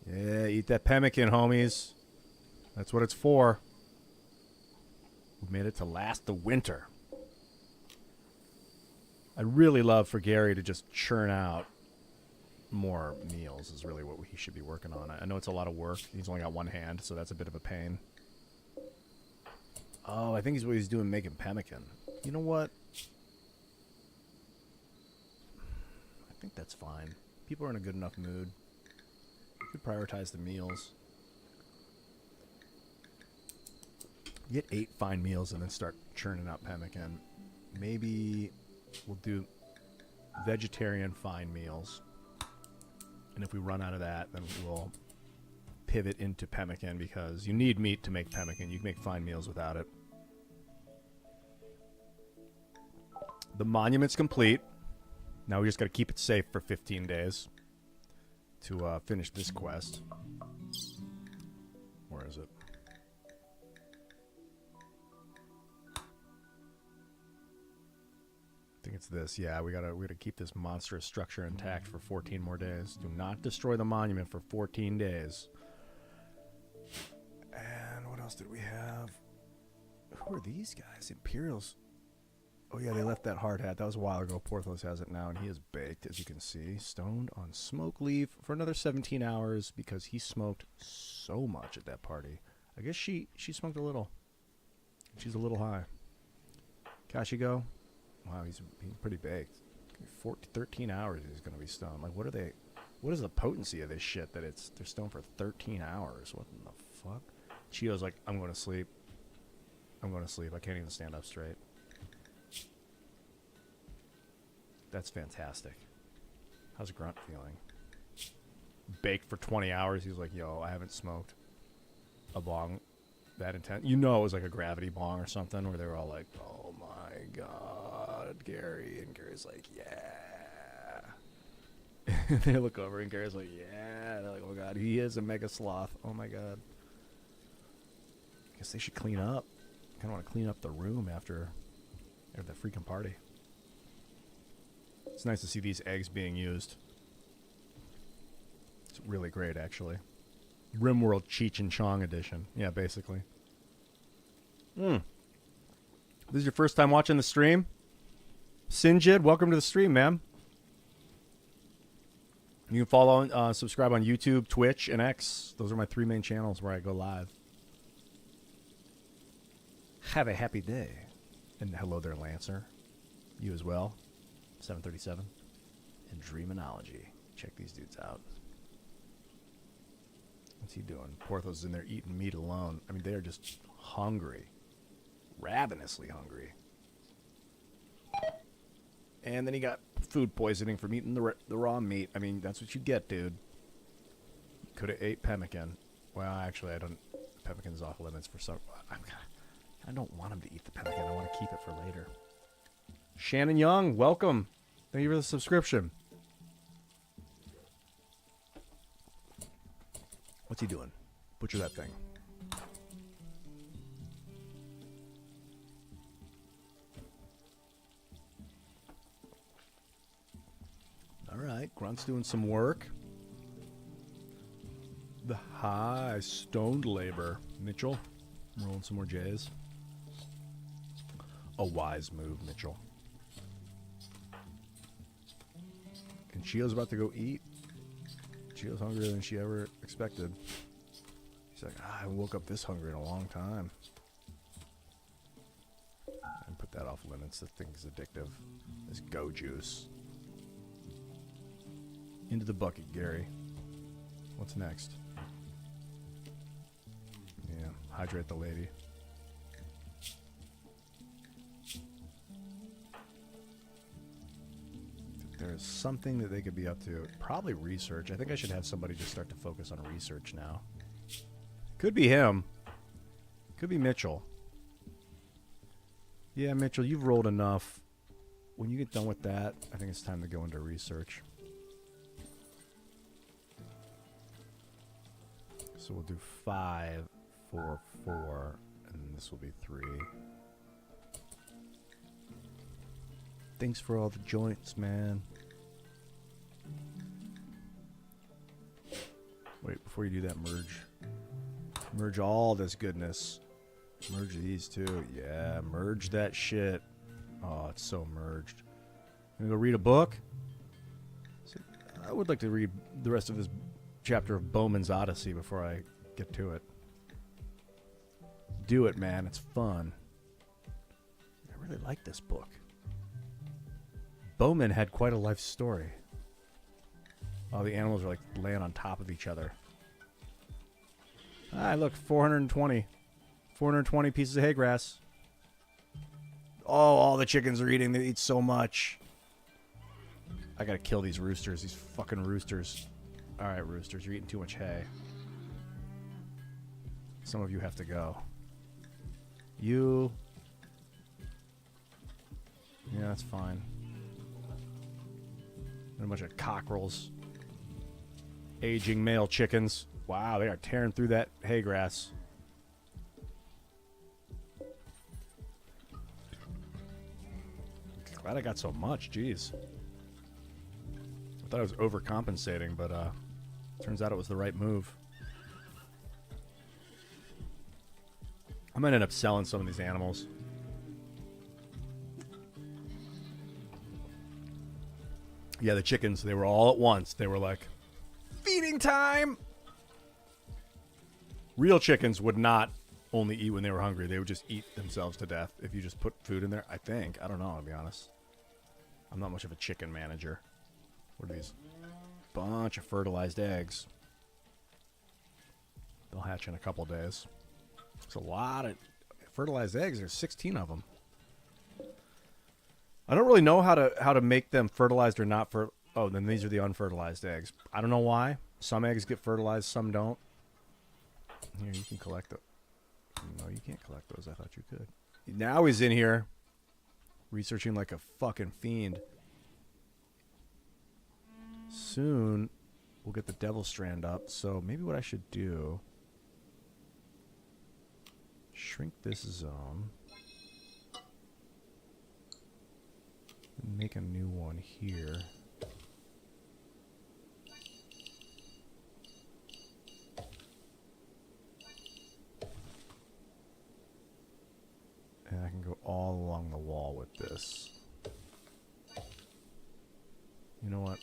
Yeah, eat that pemmican, homies. That's what it's for. We made it to last the winter. I'd really love for Gary to just churn out more meals is really what he should be working on. I know it's a lot of work. He's only got one hand, so that's a bit of a pain. Oh, I think he's what he's doing, making pemmican. You know what? I think that's fine. People are in a good enough mood. You could prioritize the meals. Get 8 fine meals and then start churning out pemmican. Maybe we'll do vegetarian fine meals. And if we run out of that, then we'll pivot into pemmican because you need meat to make pemmican. You can make fine meals without it. The monument's complete. Now we just got to keep it safe for 15 days to finish this quest. Where is it? I think it's this. Yeah, we gotta keep this monstrous structure intact for 14 more days. Do not destroy the monument for 14 days. And what else did we have? Who are these guys? Imperials. Oh yeah, they left that hard hat. That was a while ago. Porthos has it now, and he is baked, as you can see. Stoned on smoke leave for another 17 hours because he smoked so much at that party. I guess she smoked a little. She's a little high. Kashigo? Wow, he's pretty baked. 13 hours he's going to be stoned. Like, what is the potency of this shit that they're stoned for 13 hours? What in the fuck? Chio's like, I'm going to sleep. I'm going to sleep. I can't even stand up straight. That's fantastic. How's Grunt feeling? Baked for 20 hours. He's like, yo, I haven't smoked a bong that intense. You know it was like a gravity bong or something where they were all like, oh my god, Gary. And Gary's like, yeah. They look over and Gary's like, yeah. They're like, oh god, he is a mega sloth. Oh my god. Guess they should clean up. Kind of want to clean up the room after the freaking party. It's nice to see these eggs being used. It's really great, actually. RimWorld Cheech and Chong edition. Yeah, basically. This is your first time watching the stream? Sinjid, welcome to the stream, man. You can follow, subscribe on YouTube, Twitch, and X. Those are my 3 main channels where I go live. Have a happy day. And hello there, Lancer. You as well. 737 and Dreamology. Check these dudes out. What's he doing? Porthos is in there eating meat alone. I mean, they are just hungry. Ravenously hungry. And then he got food poisoning from eating the raw meat. I mean, that's what you get, dude. Could have ate pemmican. Well, actually, I don't. Pemmican's off limits for some. I don't want him to eat the pemmican. I want to keep it for later. Shannon Young, welcome. Thank you for the subscription. What's he doing? Butcher that thing. All right, Grunt's doing some work. The high stoned labor. Mitchell, rolling some more J's. A wise move, Mitchell. And Chio's about to go eat. Chio's hungrier than she ever expected. She's like, I woke up this hungry in a long time. And put that off limits. That thing's addictive. This go juice. Into the bucket, Gary. What's next? Yeah, hydrate the lady. There's something that they could be up to. Probably research. I think I should have somebody just start to focus on research now. Could be him. Could be Mitchell. Yeah, Mitchell, you've rolled enough. When you get done with that, I think it's time to go into research. So we'll do 5, 4, 4, and this will be 3. Thanks for all the joints, man. Wait, before you do that, merge. Merge all this goodness. Merge these too. Yeah, merge that shit. Oh, it's so merged. Gonna go read a book? So, I would like to read the rest of his chapter of Bowman's Odyssey before I get to it. Do it, man. It's fun. I really like this book. Bowman had quite a life story. All the animals are like laying on top of each other. Ah, look, 420. 420 pieces of hay grass. Oh, all the chickens are eating. They eat so much. I gotta kill these roosters. These fucking roosters. Alright, roosters, you're eating too much hay. Some of you have to go. You... Yeah, that's fine. And a bunch of cockerels. Aging male chickens. Wow, they are tearing through that hay grass. Glad I got so much, jeez. I thought I was overcompensating, but turns out it was the right move. I might end up selling some of these animals. Yeah, the chickens, they were all at once. They were like, feeding time! Real chickens would not only eat when they were hungry. They would just eat themselves to death if you just put food in there. I think. I don't know, to be honest. I'm not much of a chicken manager. What are these? Bunch of fertilized eggs. They'll hatch in a couple days. It's a lot of fertilized eggs. There's 16 of them. I don't really know how to make them fertilized or not. Oh, then these are the unfertilized eggs. I don't know why. Some eggs get fertilized, some don't. Here, you can collect them. No, you can't collect those. I thought you could. Now he's in here researching like a fucking fiend. Soon we'll get the devil strand up. So maybe what I should do, shrink this zone. Make a new one here. And I can go all along the wall with this. You know what?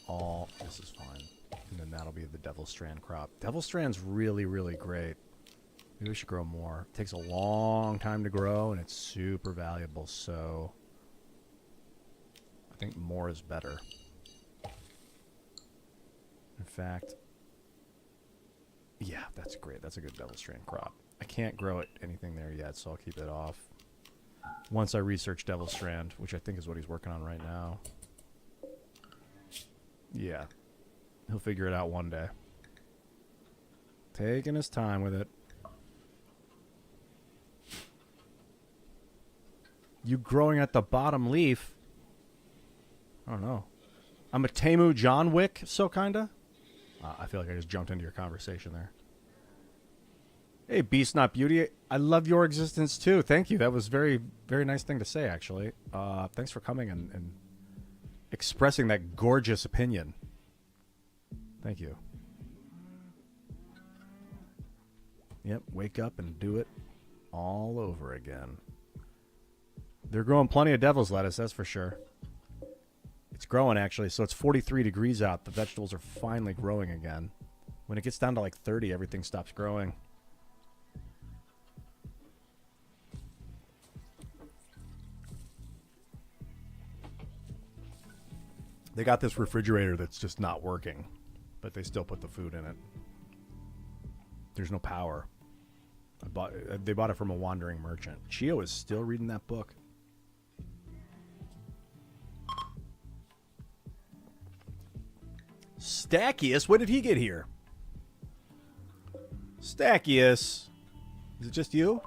This is fine. And then that'll be the Devil Strand crop. Devil Strand's really, really great. Maybe we should grow more. It takes a long time to grow, and it's super valuable, so I think more is better. In fact, yeah, that's great. That's a good Devil Strand crop. I can't grow anything there yet, so I'll keep it off. Once I research Devil Strand, which I think is what he's working on right now. Yeah. He'll figure it out one day. Taking his time with it. You growing at the bottom leaf? I don't know. I'm a Temu John Wick, so kinda? I feel like I just jumped into your conversation there. Hey, Beast Not Beauty. I love your existence, too. Thank you. That was very, very nice thing to say, actually. Thanks for coming and expressing that gorgeous opinion. Thank you. Yep, wake up and do it all over again. They're growing plenty of devil's lettuce, that's for sure. It's growing, actually, so it's 43 degrees out. The vegetables are finally growing again. When it gets down to like 30, everything stops growing. They got this refrigerator that's just not working, but they still put the food in it. There's no power. They bought it from a wandering merchant. Chio is still reading that book. Stackius? When did he get here? Stackius. Is it just you?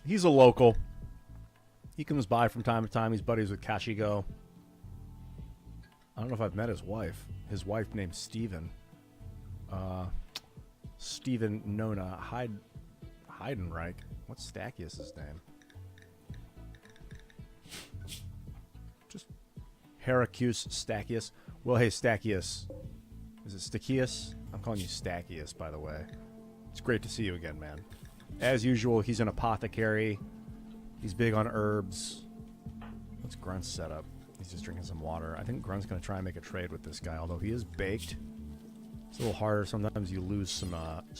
He's a local. He comes by from time to time. He's buddies with Kashigo. I don't know if I've met his wife. His wife named Steven. Steven Nona Heidenreich. What's Stackius' name? Just Heracus Stackius. Well, hey, Stackius. Is it Stackius? I'm calling you Stackius, by the way. It's great to see you again, man. As usual, he's an apothecary. He's big on herbs. What's Grunt's setup? He's just drinking some water. I think Grunt's going to try and make a trade with this guy, although he is baked. It's a little harder. Sometimes you lose some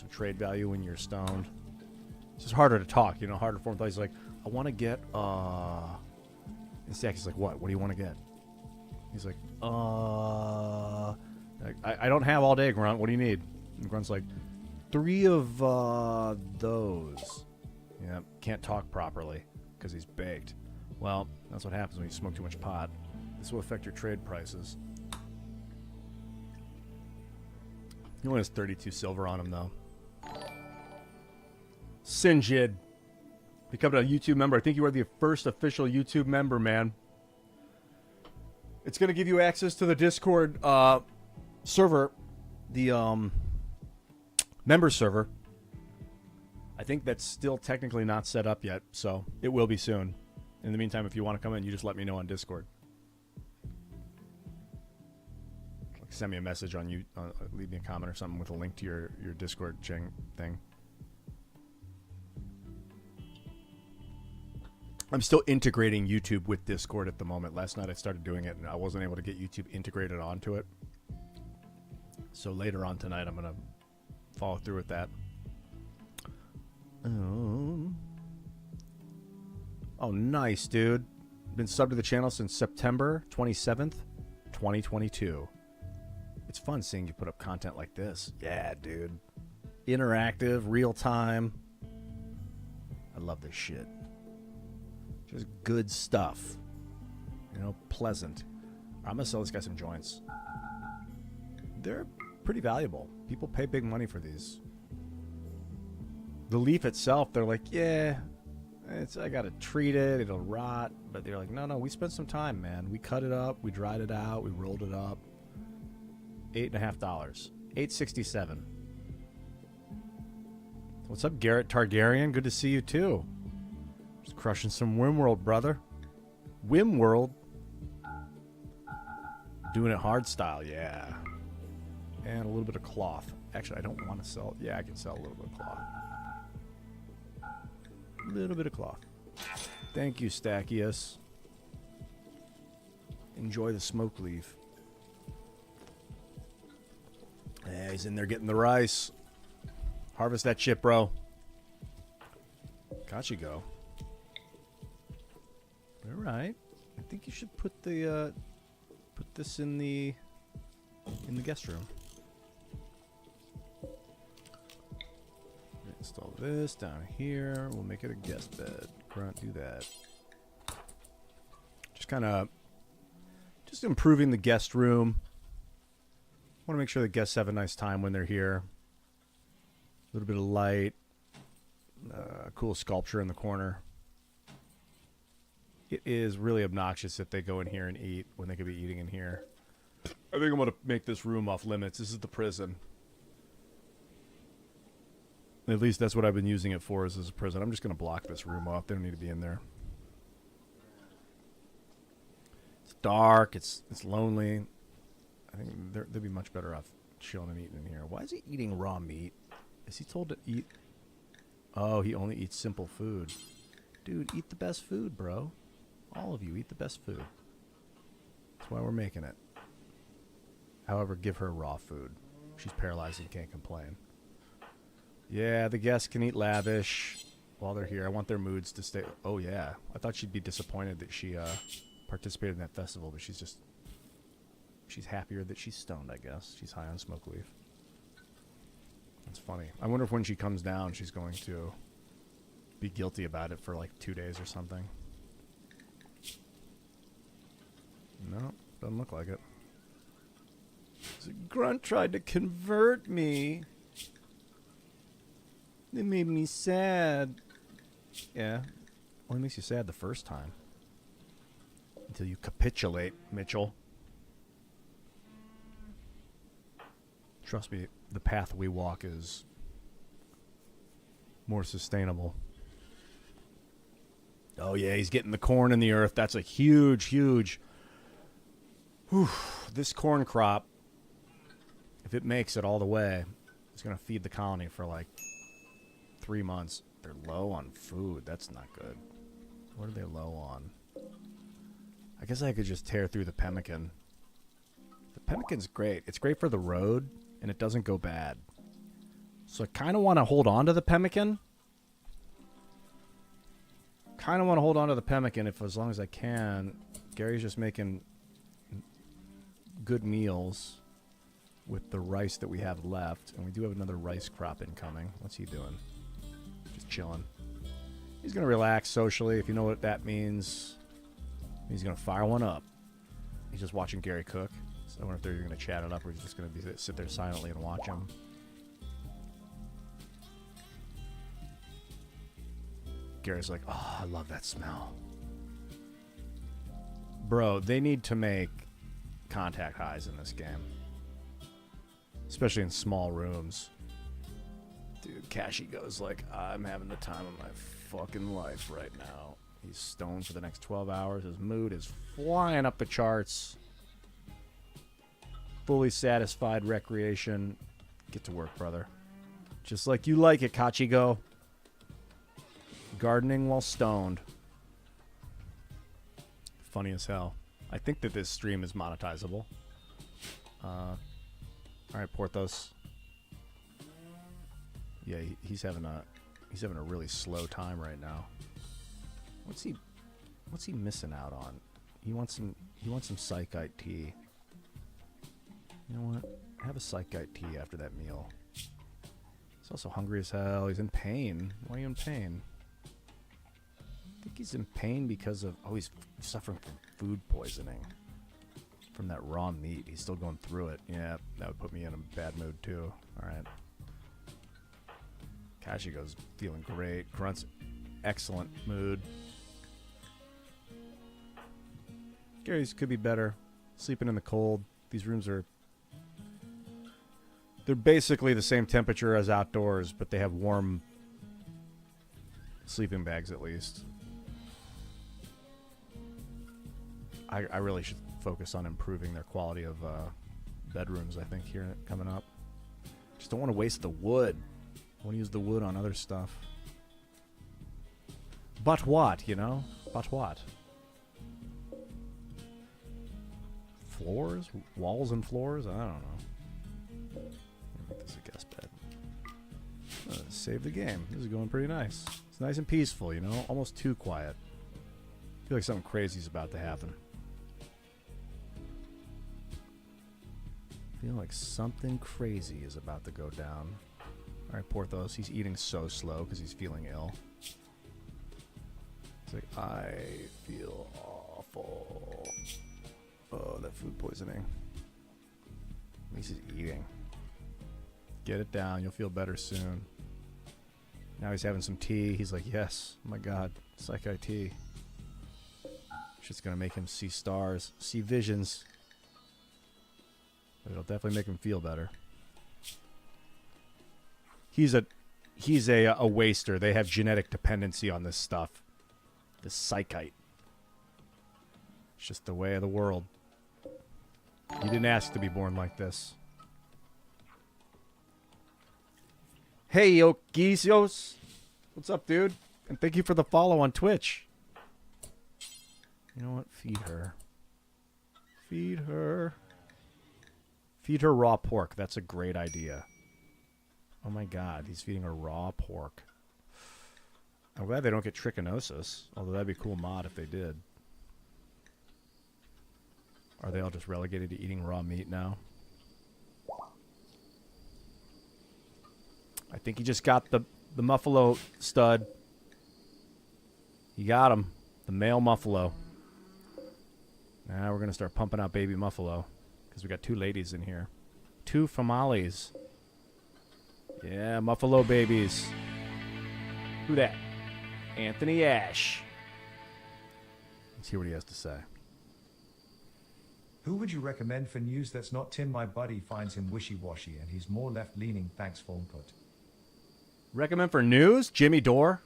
trade value when you're stoned. It's just harder to talk, you know, harder for him. He's like, I want to get, and Stacky's like, what? What do you want to get? He's like, I don't have all day, Grunt. What do you need? And Grunt's like, 3 of, those. Yeah, can't talk properly because he's baked. Well, that's what happens when you smoke too much pot. This will affect your trade prices. He only has 32 silver on him, though. Sinjid. Become a YouTube member. I think you are the first official YouTube member, man. It's going to give you access to the Discord server. The member server. I think that's still technically not set up yet, so it will be soon. In the meantime, if you want to come in, you just let me know on Discord. Send me a message on you, leave me a comment or something with a link to your Discord thing. I'm still integrating YouTube with Discord at the moment. Last night I started doing it and I wasn't able to get YouTube integrated onto it. So later on tonight I'm going to follow through with that. Oh, nice, dude. Been subbed to the channel since September 27th, 2022. It's fun seeing you put up content like this. Yeah, dude. Interactive, real time. I love this shit. Just good stuff. You know, pleasant. I'm going to sell this guy some joints. They're pretty valuable. People pay big money for these. The leaf itself, they're like, yeah, I got to treat it. It'll rot. But they're like, no, we spent some time, man. We cut it up. We dried it out. We rolled it up. $8.50. $8.67. What's up, Garrett Targaryen? Good to see you too. Just crushing some Wimworld, brother. Wimworld. Doing it hard style, yeah. And a little bit of cloth. Actually, I don't want to sell. Yeah, I can sell a little bit of cloth. A little bit of cloth. Thank you, Stackius. Enjoy the smoke leaf. Yeah, he's in there getting the rice. Harvest that shit, bro. Got you, go. All right. I think you should put the put this in the guest room. Install this down here. We'll make it a guest bed. Grunt, do that. Just improving the guest room. Want to make sure the guests have a nice time when they're here. A little bit of light. Cool sculpture in the corner. It is really obnoxious if they go in here and eat when they could be eating in here. I think I'm going to make this room off limits. This is the prison. At least that's what I've been using it for, is as a prison. I'm just going to block this room off. They don't need to be in there. It's dark. It's lonely. I think they'd be much better off chilling and eating in here. Why is he eating raw meat? Is he told to eat? Oh, he only eats simple food. Dude, eat the best food, bro. All of you, eat the best food. That's why we're making it. However, give her raw food. She's paralyzed and can't complain. Yeah, the guests can eat lavish while they're here. I want their moods to stay. Oh, yeah. I thought she'd be disappointed that she participated in that festival, but she's happier that she's stoned, I guess. She's high on smoke leaf. That's funny. I wonder if when she comes down, she's going to be guilty about it for like 2 days or something. No, doesn't look like it. So Grunt tried to convert me. It made me sad. Yeah. Only makes you sad the first time. Until you capitulate, Mitchell. Trust me, the path we walk is more sustainable. Oh, yeah, he's getting the corn in the earth. That's a huge. Whew, this corn crop, if it makes it all the way, it's going to feed the colony for like 3 months. They're low on food. That's not good. What are they low on? I guess I could just tear through the pemmican. The pemmican's great. It's great for the road, and it doesn't go bad. So I kind of want to hold on to the pemmican. If as long as I can. Gary's just making good meals with the rice that we have left, and we do have another rice crop incoming. What's he doing? Just chilling. He's gonna relax socially, if you know what that means. He's gonna fire one up. He's just watching Gary cook. So I wonder if they're going to chat it up or he's just going to sit there silently and watch him. Gary's like, oh, I love that smell. Bro, they need to make contact highs in this game. Especially in small rooms. Dude, Kashi goes like, I'm having the time of my fucking life right now. He's stoned for the next 12 hours. His mood is flying up the charts. Fully satisfied recreation. Get to work, brother. Just like you like it, Kachigo. Gardening while stoned. Funny as hell. I think that this stream is monetizable. Alright, Porthos. Yeah, he's having a really slow time right now. What's he missing out on? He wants some psychite tea. You know what? Have a psychite tea after that meal. He's also hungry as hell. He's in pain. Why are you in pain? I think he's in pain because of... Oh, he's suffering from food poisoning. From that raw meat. He's still going through it. Yeah, that would put me in a bad mood too. Alright. Kashi goes feeling great. Grunt's excellent mood. Gary's could be better. Sleeping in the cold. These rooms are... They're basically the same temperature as outdoors, but they have warm sleeping bags at least. I really should focus on improving their quality of bedrooms, I think, here coming up. Just don't want to waste the wood. I want to use the wood on other stuff. But what, you know? But what? Floors? Walls and floors? I don't know. Make this a guest bed. Save the game. This is going pretty nice. It's nice and peaceful, you know? Almost too quiet. I feel like something crazy is about to happen. I feel like something crazy is about to go down. Alright, Porthos. He's eating so slow because he's feeling ill. He's like, I feel awful. Oh, that food poisoning. At least he's eating. Get it down. You'll feel better soon. Now he's having some tea. He's like, yes. Oh my god. Psychi tea. Shit's gonna make him see stars. See visions. But it'll definitely make him feel better. He's a waster. They have genetic dependency on this stuff. This psychite. It's just the way of the world. You didn't ask to be born like this. Hey, Yokisios. What's up, dude? And thank you for the follow on Twitch. You know what? Feed her. Feed her. Feed her raw pork. That's a great idea. Oh my god, he's feeding her raw pork. I'm glad they don't get trichinosis. Although that'd be a cool mod if they did. Are they all just relegated to eating raw meat now? I think he just got the muffalo stud. He got him. The male muffalo. Now we're going to start pumping out baby muffalo. Because we got two ladies in here. Two famales. Yeah, muffalo babies. Who that? Anthony Ash. Let's hear what he has to say. Who would you recommend for news that's not Tim? My buddy finds him wishy-washy and he's more left-leaning. Thanks for input. Recommend for news? Jimmy Dore.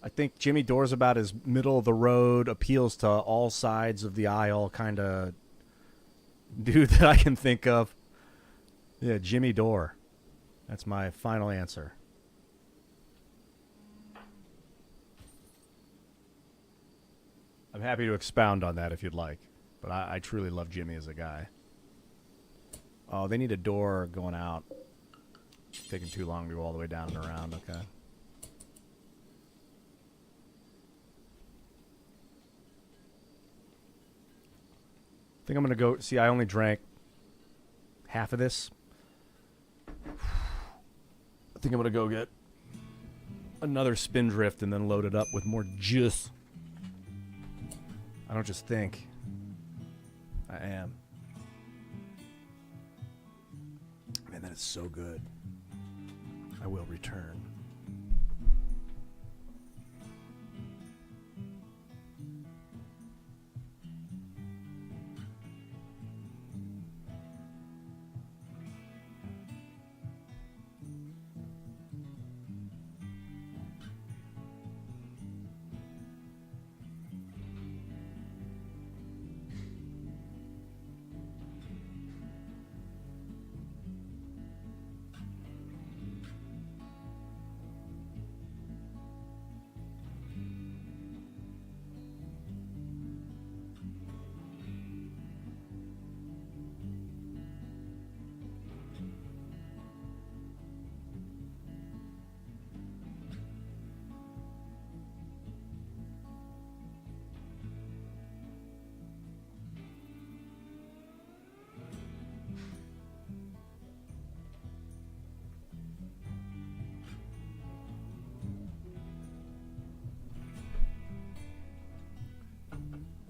I think Jimmy Dore's about as middle-of-the-road, appeals to all sides of the aisle kind of dude that I can think of. Yeah, Jimmy Dore. That's my final answer. I'm happy to expound on that if you'd like. But I truly love Jimmy as a guy. Oh, they need a door going out. It's taking too long to go all the way down and around. Okay. I think I'm going to go... See, I only drank half of this. I think I'm going to go get another Spindrift and then load it up with more juice. I don't just think. I am. Man, that is so good. I will return.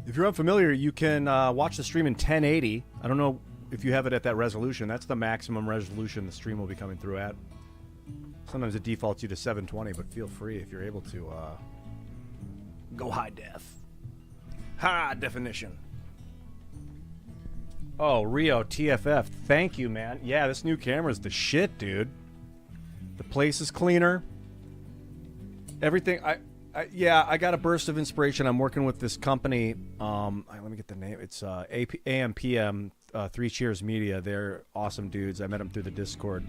If you're unfamiliar, you can watch the stream in 1080. I don't know if you have it at that resolution. That's the maximum resolution the stream will be coming through at. Sometimes it defaults you to 720, but feel free if you're able to go high def. High definition. Oh, Rio TFF. Thank you, man. Yeah, this new camera's the shit, dude. The place is cleaner. Everything. Yeah, I got a burst of inspiration. I'm working with this company. Let me get the name. It's AMPM, Three Cheers Media. They're awesome dudes. I met them through the Discord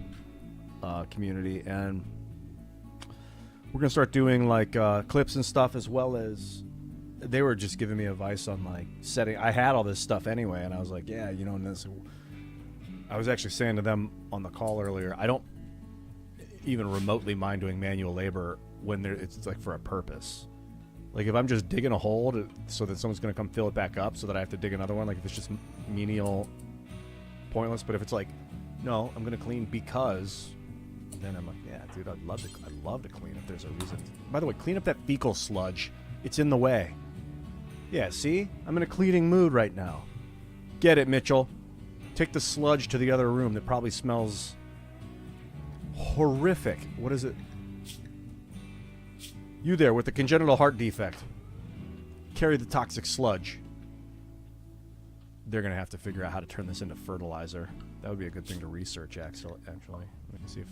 community, and we're gonna start doing like clips and stuff, as well as they were just giving me advice on like setting. I had all this stuff anyway, and I was like, yeah, you know. And this, I was actually saying to them on the call earlier, I don't even remotely mind doing manual labor when it's like for a purpose. Like if I'm just digging a hole so that someone's going to come fill it back up so that I have to dig another one, like if it's just menial, pointless. But if it's like, no, I'm going to clean because, then I'm like, yeah, dude, I'd love to clean if there's a reason. By the way, clean up that fecal sludge. It's in the way. Yeah, see? I'm in a cleaning mood right now. Get it, Mitchell. Take the sludge to the other room that probably smells horrific. What is it? You there with the congenital heart defect. Carry the toxic sludge. They're going to have to figure out how to turn this into fertilizer. That would be a good thing to research, actually. Let me see if...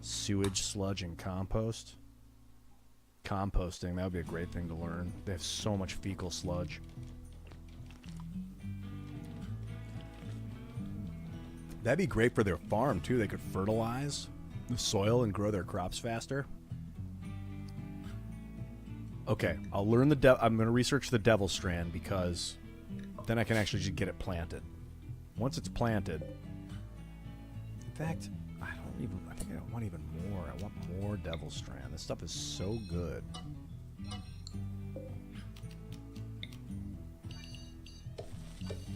Sewage, sludge, and compost. Composting, that would be a great thing to learn. They have so much fecal sludge. That'd be great for their farm, too. They could fertilize the soil and grow their crops faster. Okay, I'll learn I'm going to research the devil strand because then I can actually just get it planted. Once it's planted... In fact, I think I want even more. I want more devil strand. This stuff is so good.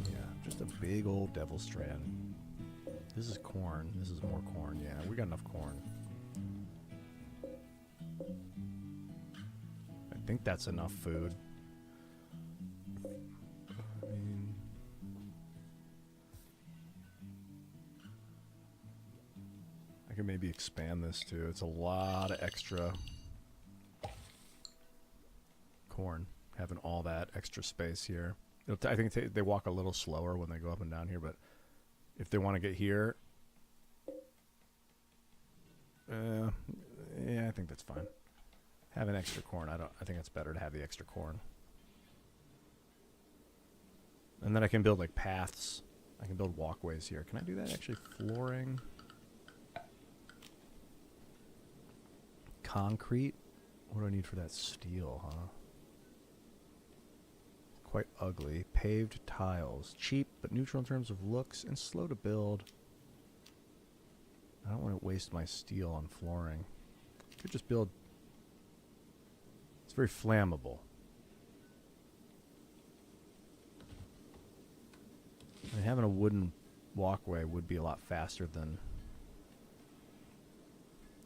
Yeah, just a big old devil strand. This is corn. This is more corn. Yeah, we got enough corn. I think that's enough food. I mean, I could maybe expand this too. It's a lot of extra corn, having all that extra space here. I think they walk a little slower when they go up and down here, but if they want to get here, yeah, I think that's fine. Having extra corn, I think it's better to have the extra corn. And then I can build like paths. I can build walkways here. Can I do that actually? Flooring. Concrete. What do I need for that? Steel, huh? Quite ugly. Paved tiles. Cheap, but neutral in terms of looks and slow to build. I don't want to waste my steel on flooring. Could just build... It's very flammable. I mean, having a wooden walkway would be a lot faster than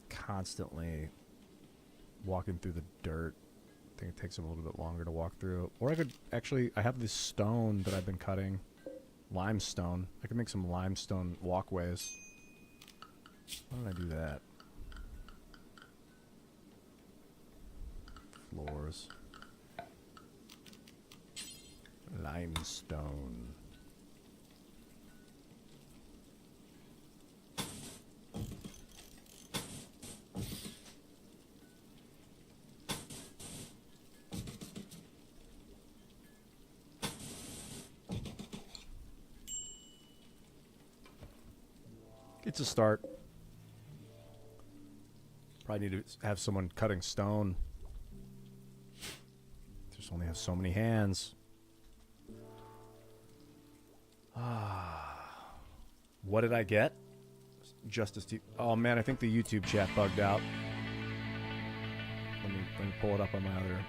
constantly walking through the dirt. I think it takes them a little bit longer to walk through. Or I could actually, I have this stone that I've been cutting. Limestone. I could make some limestone walkways. Why don't I do that? Floors. Limestone. It's a start. Probably need to have someone cutting stone. Just only have so many hands. What did I get? Justice T. Oh man, I think the YouTube chat bugged out. Let me pull it up on my other.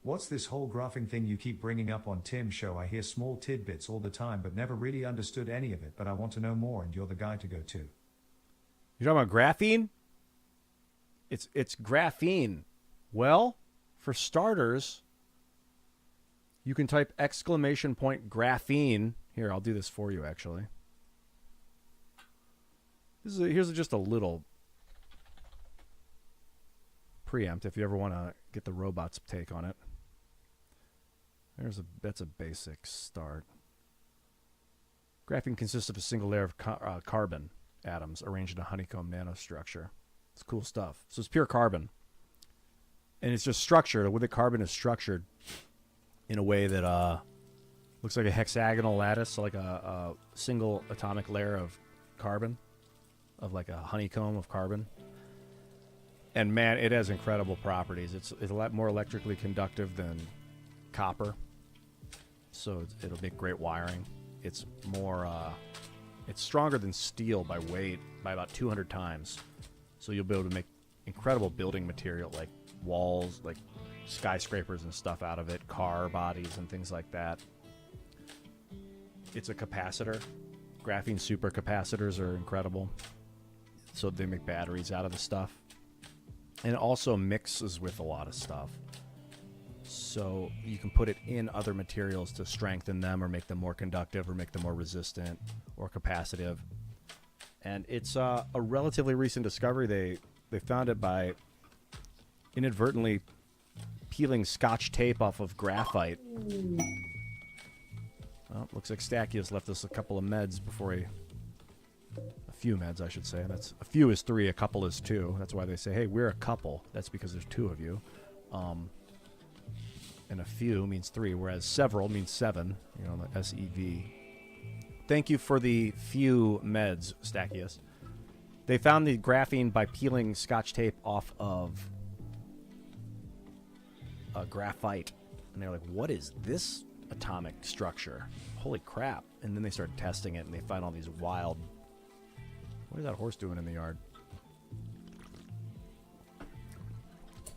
What's this whole graphing thing you keep bringing up on Tim's show? I hear small tidbits all the time, but never really understood any of it. But I want to know more, and you're the guy to go to. You're talking about graphene? It's graphene. Well, for starters, you can type !graphene. Here, I'll do this for you, actually. Here's just a little preempt if you ever want to get the robot's take on it. That's a basic start. Graphene consists of a single layer of carbon atoms arranged in a honeycomb nanostructure. It's cool stuff. So it's pure carbon. And it's just structured. The way the carbon is structured in a way that looks like a hexagonal lattice, so like a single atomic layer of carbon, of like a honeycomb of carbon. And man, it has incredible properties. It's a lot more electrically conductive than copper, so it'll make great wiring. It's more, it's stronger than steel by weight by about 200 times. So you'll be able to make incredible building material like walls, like skyscrapers and stuff out of it, car bodies and things like that. It's a capacitor. Graphene supercapacitors are incredible. So they make batteries out of the stuff. And it also mixes with a lot of stuff. So you can put it in other materials to strengthen them or make them more conductive or make them more resistant or capacitive. And it's a relatively recent discovery. They found it by inadvertently peeling Scotch tape off of graphite. Well, looks like Stackius left us a couple of meds before he... A few meds, I should say. That's a few is 3, a couple is 2. That's why they say, hey, we're a couple. That's because there's 2 of you. And a few means 3, whereas several means 7. You know, the SEV. Thank you for the few meds, Stackius. They found the graphene by peeling Scotch tape off of graphite. And they're like, what is this atomic structure? Holy crap. And then they start testing it, and they find all these wild... What is that horse doing in the yard?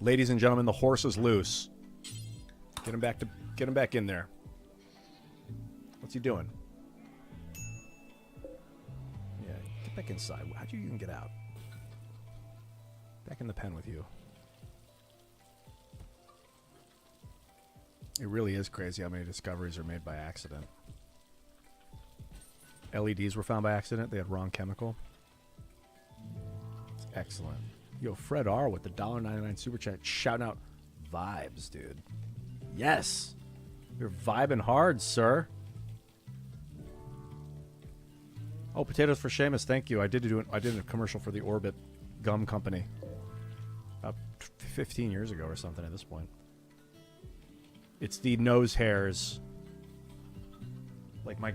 Ladies and gentlemen, the horse is loose. Get him back in there. What's he doing? Yeah, get back inside. How'd you even get out? Back in the pen with you. It really is crazy how many discoveries are made by accident. LEDs were found by accident. They had wrong chemical. It's excellent. Yo, Fred R with the $1.99 super chat shouting out vibes, dude. Yes. You're vibing hard, sir. Oh, potatoes for Seamus. Thank you. I did a commercial for the Orbit Gum Company about 15 years ago or something at this point. It's the nose hairs. Like my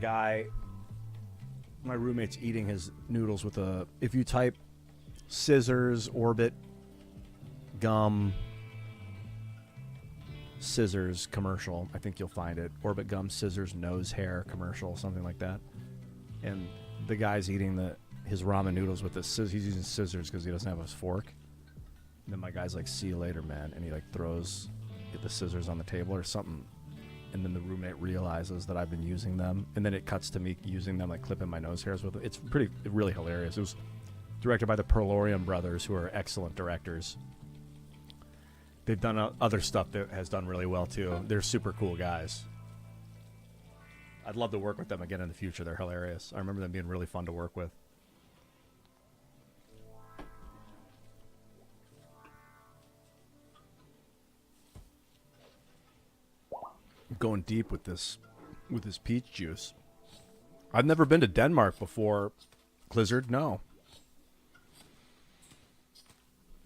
roommate's eating his noodles with a... If you type scissors, Orbit, gum, scissors commercial, I think you'll find it. Orbit gum, scissors, nose hair commercial, something like that. And the guy's eating his ramen noodles with the scissors. He's using scissors because he doesn't have a fork. And then my guy's like, see you later, man. And he like throws the scissors on the table or something. And then the roommate realizes that I've been using them. And then it cuts to me using them, like clipping my nose hairs with it. It's really hilarious. It was Directed by the Perlorium brothers, who are excellent directors. They've done other stuff that has done really well, too. They're super cool guys. I'd love to work with them again in the future. They're hilarious. I remember them being really fun to work with. Going deep with this peach juice. I've never been to Denmark before, Blizzard. No.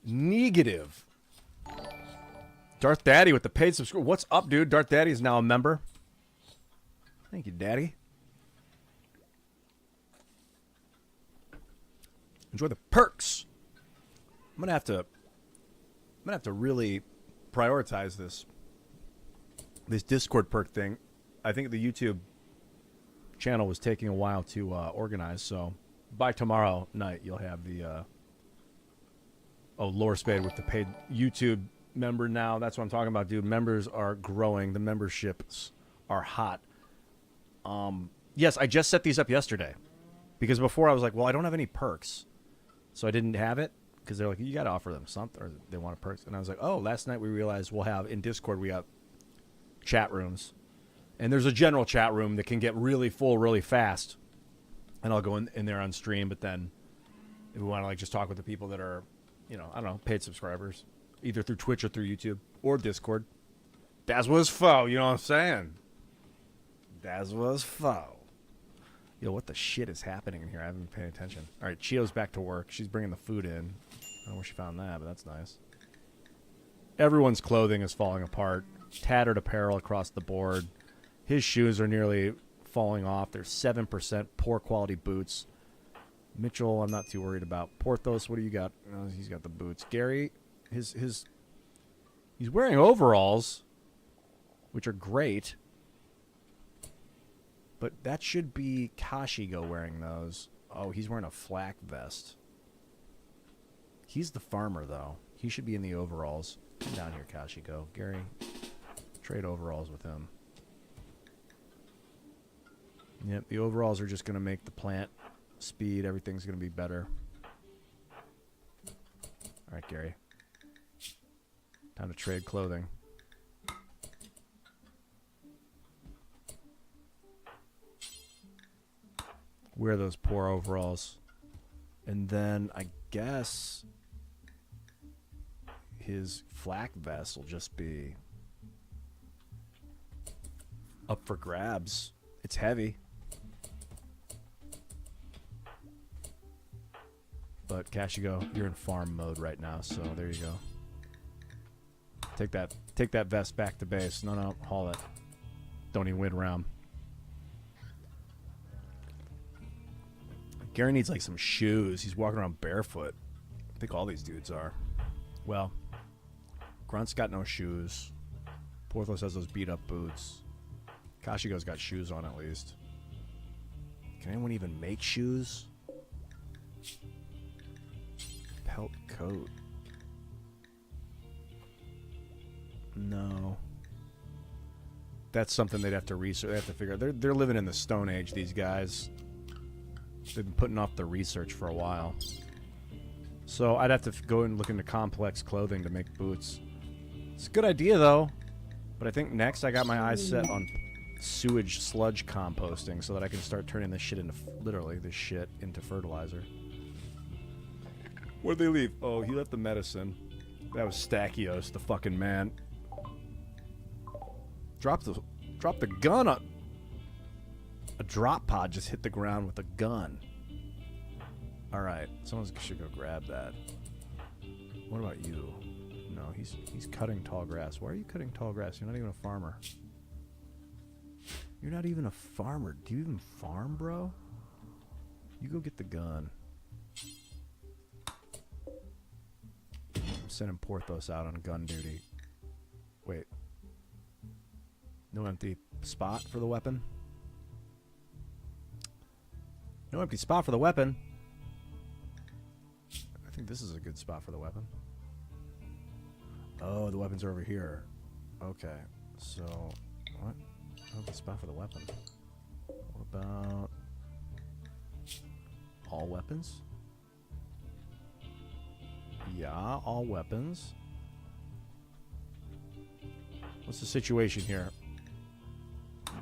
Negative. Darth Daddy with the paid subscription. What's up, dude? Darth Daddy is now a member. Thank you, Daddy. Enjoy the perks. I'm gonna have to really prioritize this Discord perk thing. I think the YouTube channel was taking a while to organize, so by tomorrow night you'll have the Lore Spade with the paid YouTube member now. That's what I'm talking about, dude. Members are growing. The memberships are hot. Yes, I just set these up yesterday because before I was like, well, I don't have any perks, so I didn't have it because they're like, you got to offer them something, or they want perks. And I was like, oh, last night we realized we'll have in Discord we have chat rooms, and there's a general chat room that can get really full really fast, and I'll go in there on stream. But then if we want to like just talk with the people that are, you know, I don't know, paid subscribers, either through Twitch or through YouTube or Discord, that was faux. You know what I'm saying? That was faux. Yo, what the shit is happening in here? I haven't been paying attention. All right, Chio's back to work. She's bringing the food in. I don't know where she found that, but that's nice. Everyone's clothing is falling apart. Tattered apparel across the board. His shoes are nearly falling off. They're 7% poor quality boots. Mitchell, I'm not too worried about. Porthos, what do you got? Oh, he's got the boots. Gary, he's wearing overalls, which are great. But that should be Kashigo wearing those. Oh, he's wearing a flak vest. He's the farmer, though. He should be in the overalls. Come down here, Kashigo. Gary, trade overalls with him. Yep, the overalls are just going to make the plant speed. Everything's going to be better. All right, Gary. Time to trade clothing. Wear those poor overalls. And then I guess his flak vest will just be up for grabs. It's heavy. But Kashigo, you're in farm mode right now, so there you go. Take that vest back to base. No, haul it. Don't even win round. Gary needs like some shoes. He's walking around barefoot. I think all these dudes are. Well, Grunt's got no shoes. Porthos has those beat up boots. Kashigo's got shoes on at least. Can anyone even make shoes? Pelt coat. No. That's something they'd have to research. They have to figure out. They're living in the Stone Age, these guys. They've been putting off the research for a while. So I'd have to go and look into complex clothing to make boots. It's a good idea, though. But I think next I got my eyes set on sewage sludge composting so that I can start turning this shit into, literally, this shit into fertilizer. Where'd they leave? Oh, he left the medicine. That was Stachyios, the fucking man. Drop the gun on... A drop pod just hit the ground with a gun. Alright, someone should go grab that. What about you? No, he's cutting tall grass. Why are you cutting tall grass? You're not even a farmer. You're not even a farmer. Do you even farm, bro? You go get the gun. I'm sending Porthos out on gun duty. Wait. No empty spot for the weapon? No empty spot for the weapon. I think this is a good spot for the weapon. Oh, the weapons are over here. Okay. So, what? No empty spot for the weapon. What about all weapons? Yeah, all weapons. What's the situation here?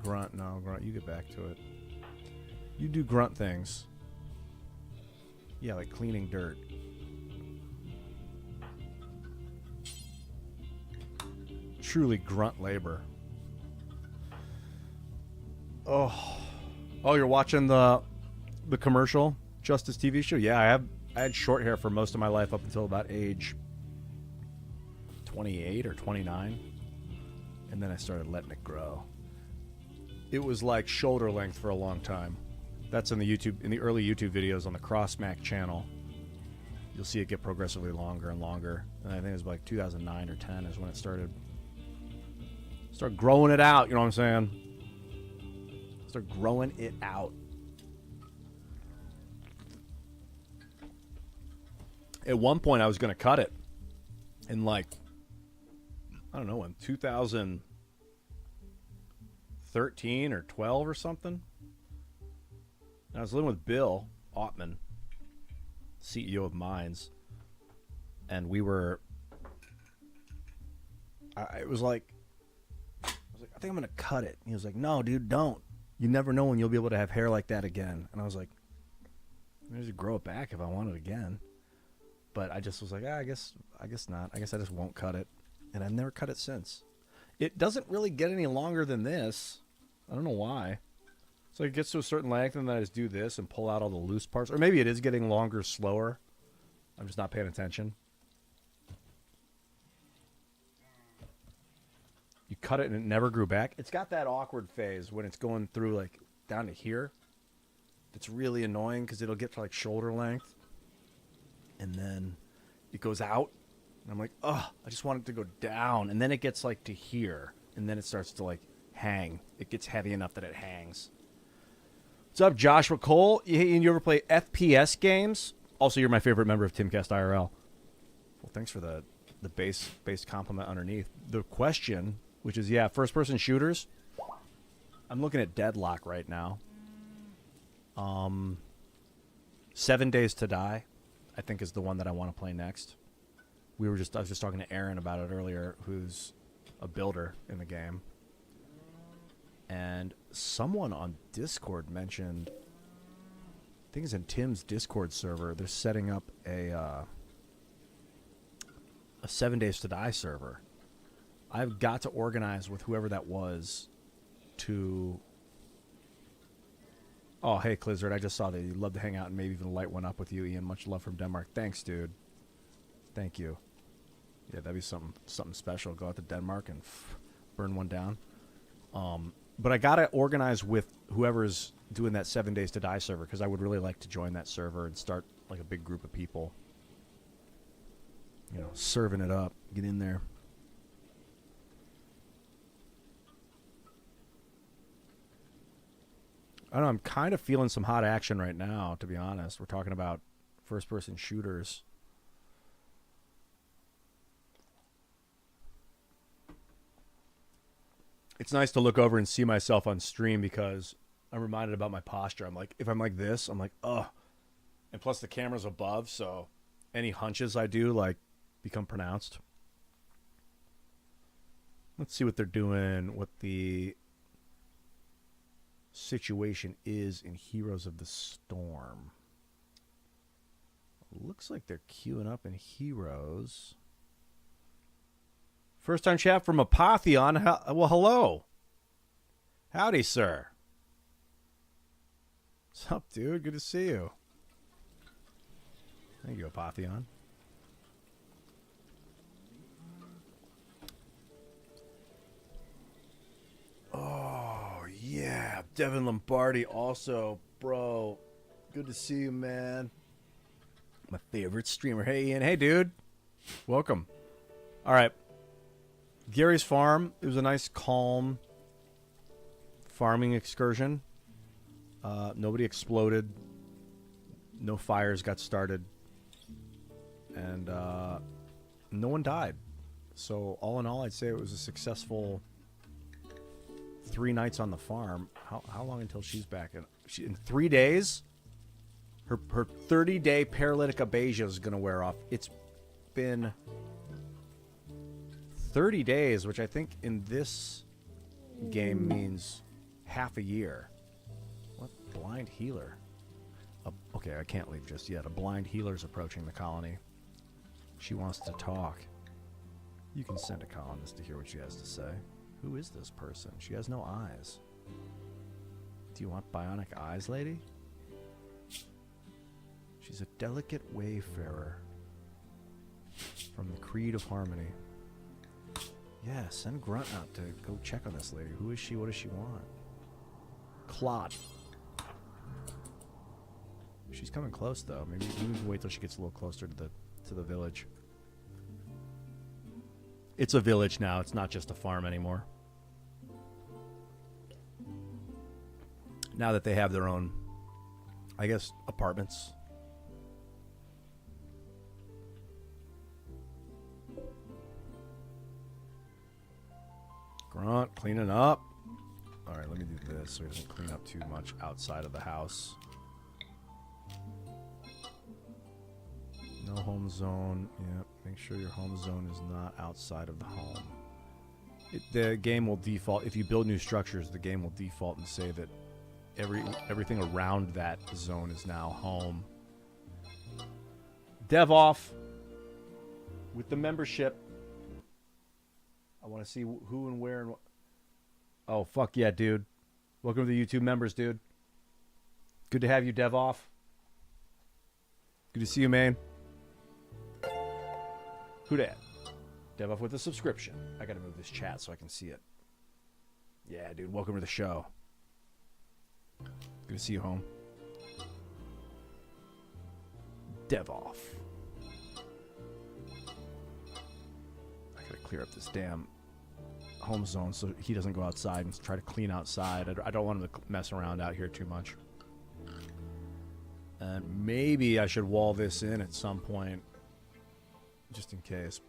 Grunt, no, Grunt, you get back to it. You do grunt things. Yeah, like cleaning dirt. Truly grunt labor. Oh, you're watching the commercial Justice TV show? Yeah, I had short hair for most of my life up until about age 28 or 29, and then I started letting it grow. It was like shoulder length for a long time. That's in the early YouTube videos on the Crossland channel. You'll see it get progressively longer and longer. And I think it was like 2009 or 10 is when it started growing it out, you know what I'm saying? Start growing it out. At one point, I was going to cut it in like, I don't know, in 2013 or 12 or something. And I was living with Bill Ottman, CEO of Mines, and we were. It was like, I think I'm going to cut it. He was like, no, dude, don't. You never know when you'll be able to have hair like that again. And I was like, I just grow it back if I want it again. But I just was like, I guess not. I guess I just won't cut it. And I've never cut it since. It doesn't really get any longer than this. I don't know why. So it gets to a certain length and then I just do this and pull out all the loose parts. Or maybe it is getting longer slower. I'm just not paying attention. You cut it and it never grew back. It's got that awkward phase when it's going through like down to here. It's really annoying because it'll get to like shoulder length. And then it goes out. And I'm like, oh, I just want it to go down. And then it gets like to here. And then it starts to like hang. It gets heavy enough that it hangs. What's up, Joshua Cole? You ever play FPS games? Also, you're my favorite member of Timcast IRL. Well, thanks for the base compliment underneath. The question, which is, yeah, first-person shooters. I'm looking at Deadlock right now. 7 Days to Die, I think, is the one that I want to play next. I was just talking to Aaron about it earlier, who's a builder in the game. And someone on Discord mentioned, I think it's in Tim's Discord server, they're setting up a 7 Days to Die server. I've got to organize with whoever that was to... Oh, hey, Clizzard, I just saw that you'd love to hang out and maybe even light one up with you, Ian. Much love from Denmark. Thanks, dude. Thank you. Yeah, that'd be something special. Go out to Denmark and burn one down. But I got to organize with whoever's doing that 7 Days to Die server because I would really like to join that server and start like a big group of people. You know, serving it up. Get in there. I don't know, I'm kind of feeling some hot action right now, to be honest. We're talking about first-person shooters. It's nice to look over and see myself on stream because I'm reminded about my posture. I'm like, if I'm like this, I'm like, ugh. And plus the camera's above, so any hunches I do, like, become pronounced. Let's see what they're doing, what the situation is in Heroes of the Storm. Looks like they're queuing up in Heroes. First time chat from Apotheon. Well, hello. Howdy, sir. What's up, dude? Good to see you. Thank you, Apotheon. Oh, yeah. Devin Lombardi also. Bro, good to see you, man. My favorite streamer. Hey, Ian. Hey, dude. Welcome. All right. Gary's farm. It was a nice, calm farming excursion. Nobody exploded. No fires got started. And no one died. So all in all, I'd say it was a successful 3 nights on the farm. How long until she's back? In 3 days, her 30-day paralytic abasia is going to wear off. It's been 30 days, which I think in this game means half a year. What? Blind healer. Okay, I can't leave just yet. A blind healer's approaching the colony. She wants to talk. You can send a colonist to hear what she has to say. Who is this person? She has no eyes. Do you want bionic eyes, lady? She's a delicate wayfarer from the Creed of Harmony. Yeah, send Grunt out to go check on this lady. Who is she? What does she want? Clot. She's coming close, though. Maybe we can wait till she gets a little closer to the village. It's a village now. It's not just a farm anymore. Now that they have their own, I guess, apartments. Grunt, cleaning up. All right, let me do this so he doesn't clean up too much outside of the house. No home zone. Yep, make sure your home zone is not outside of the home. The game will default, if you build new structures, the game will default and say that everything around that zone is now home. Dev off with the membership. I want to see who and where and what. Oh, fuck yeah, dude. Welcome to the YouTube members, dude. Good to have you, Dev off. Good to see you, man. Who dat? Dev off with a subscription. I gotta move this chat so I can see it. Yeah, dude. Welcome to the show. Good to see you, home. Dev off. I gotta clear up this damn home zone so he doesn't go outside and try to clean outside. I don't want him to mess around out here too much. And maybe I should wall this in at some point, just in case.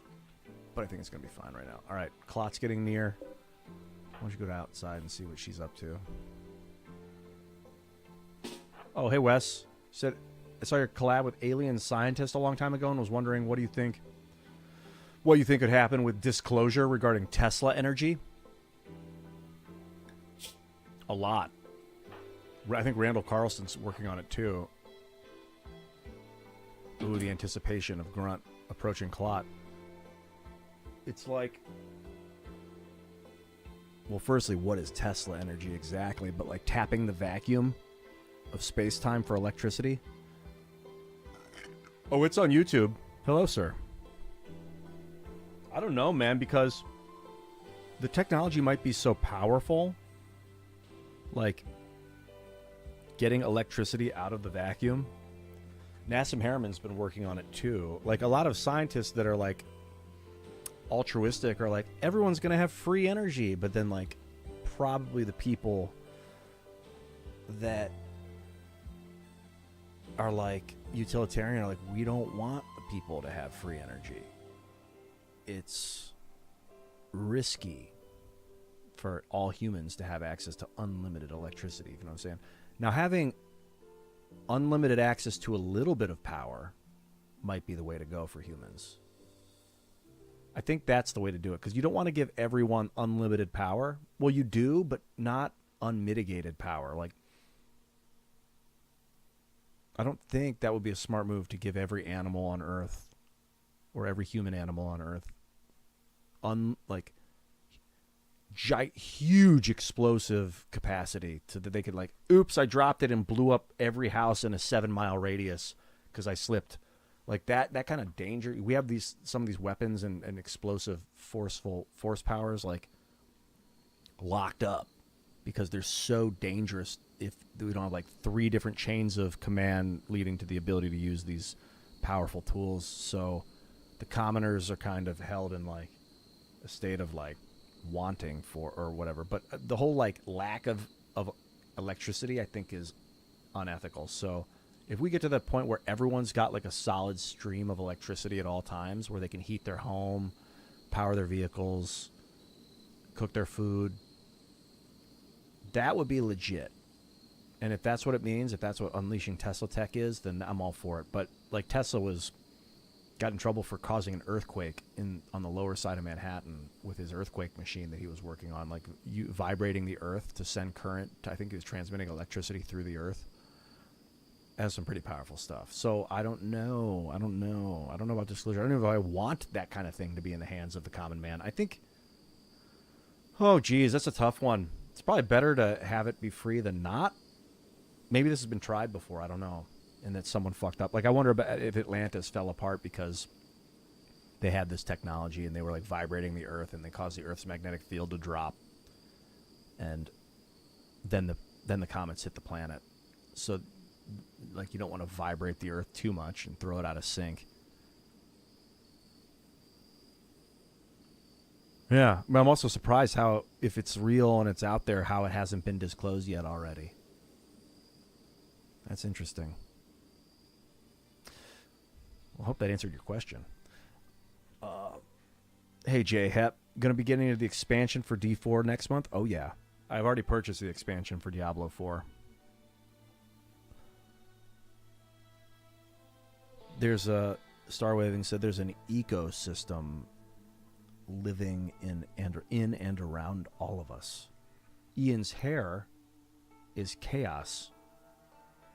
But I think it's gonna be fine right now. All right, Clot's getting near. Why don't you go outside and see what she's up to? Oh, hey, Wes. Said I saw your collab with Alien Scientist a long time ago and was wondering what you think could happen with disclosure regarding Tesla energy. A lot. I think Randall Carlson's working on it too. Ooh, the anticipation of Grunt approaching Clot. It's like, well, firstly, what is Tesla energy exactly? But like tapping the vacuum of space-time for electricity. Oh, it's on YouTube. Hello, sir. I don't know, man, because the technology might be so powerful, like getting electricity out of the vacuum. Nassim Harriman's been working on it too. Like a lot of scientists that are like altruistic are like, everyone's going to have free energy, but then like probably the people that are like utilitarian are like, we don't want the people to have free energy. It's risky for all humans to have access to unlimited electricity, if you know what I'm saying. Now, having unlimited access to a little bit of power might be the way to go for humans. I think that's the way to do it, because you don't want to give everyone unlimited power. Well, you do, but not unmitigated power. Like, I don't think that would be a smart move to give every animal on Earth, or every human animal on Earth, huge explosive capacity so that they could like, oops, I dropped it and blew up every house in a 7-mile radius because I slipped. Like that kind of danger. We have some of these weapons and explosive force powers like locked up because they're so dangerous if we don't have like 3 different chains of command leading to the ability to use these powerful tools. So the commoners are kind of held in like a state of like wanting for or whatever. But the whole like lack of electricity I think is unethical. So if we get to that point where everyone's got like a solid stream of electricity at all times where they can heat their home, power their vehicles, cook their food, that would be legit. And if that's what it means, if that's what unleashing Tesla tech is, then I'm all for it. But like Tesla was got in trouble for causing an earthquake on the lower side of Manhattan with his earthquake machine that he was working on, like vibrating the earth to send current. I think he was transmitting electricity through the earth. Has some pretty powerful stuff. So I don't know. I don't know about disclosure. I don't know if I want that kind of thing to be in the hands of the common man. I think, oh, geez, that's a tough one. It's probably better to have it be free than not. Maybe this has been tried before. I don't know. And that someone fucked up. Like, I wonder about if Atlantis fell apart because they had this technology and they were, like, vibrating the Earth and they caused the Earth's magnetic field to drop. And then the comets hit the planet. So, like, you don't want to vibrate the Earth too much and throw it out of sync. Yeah, but I'm also surprised how, if it's real and it's out there, how it hasn't been disclosed yet already. That's interesting. Well, I hope that answered your question. Hey, Jay Hep, going to be getting into the expansion for D4 next month? Oh, yeah. I've already purchased the expansion for Diablo 4. There's a Starwaving said there's an ecosystem living in and around all of us. Ian's hair is chaos,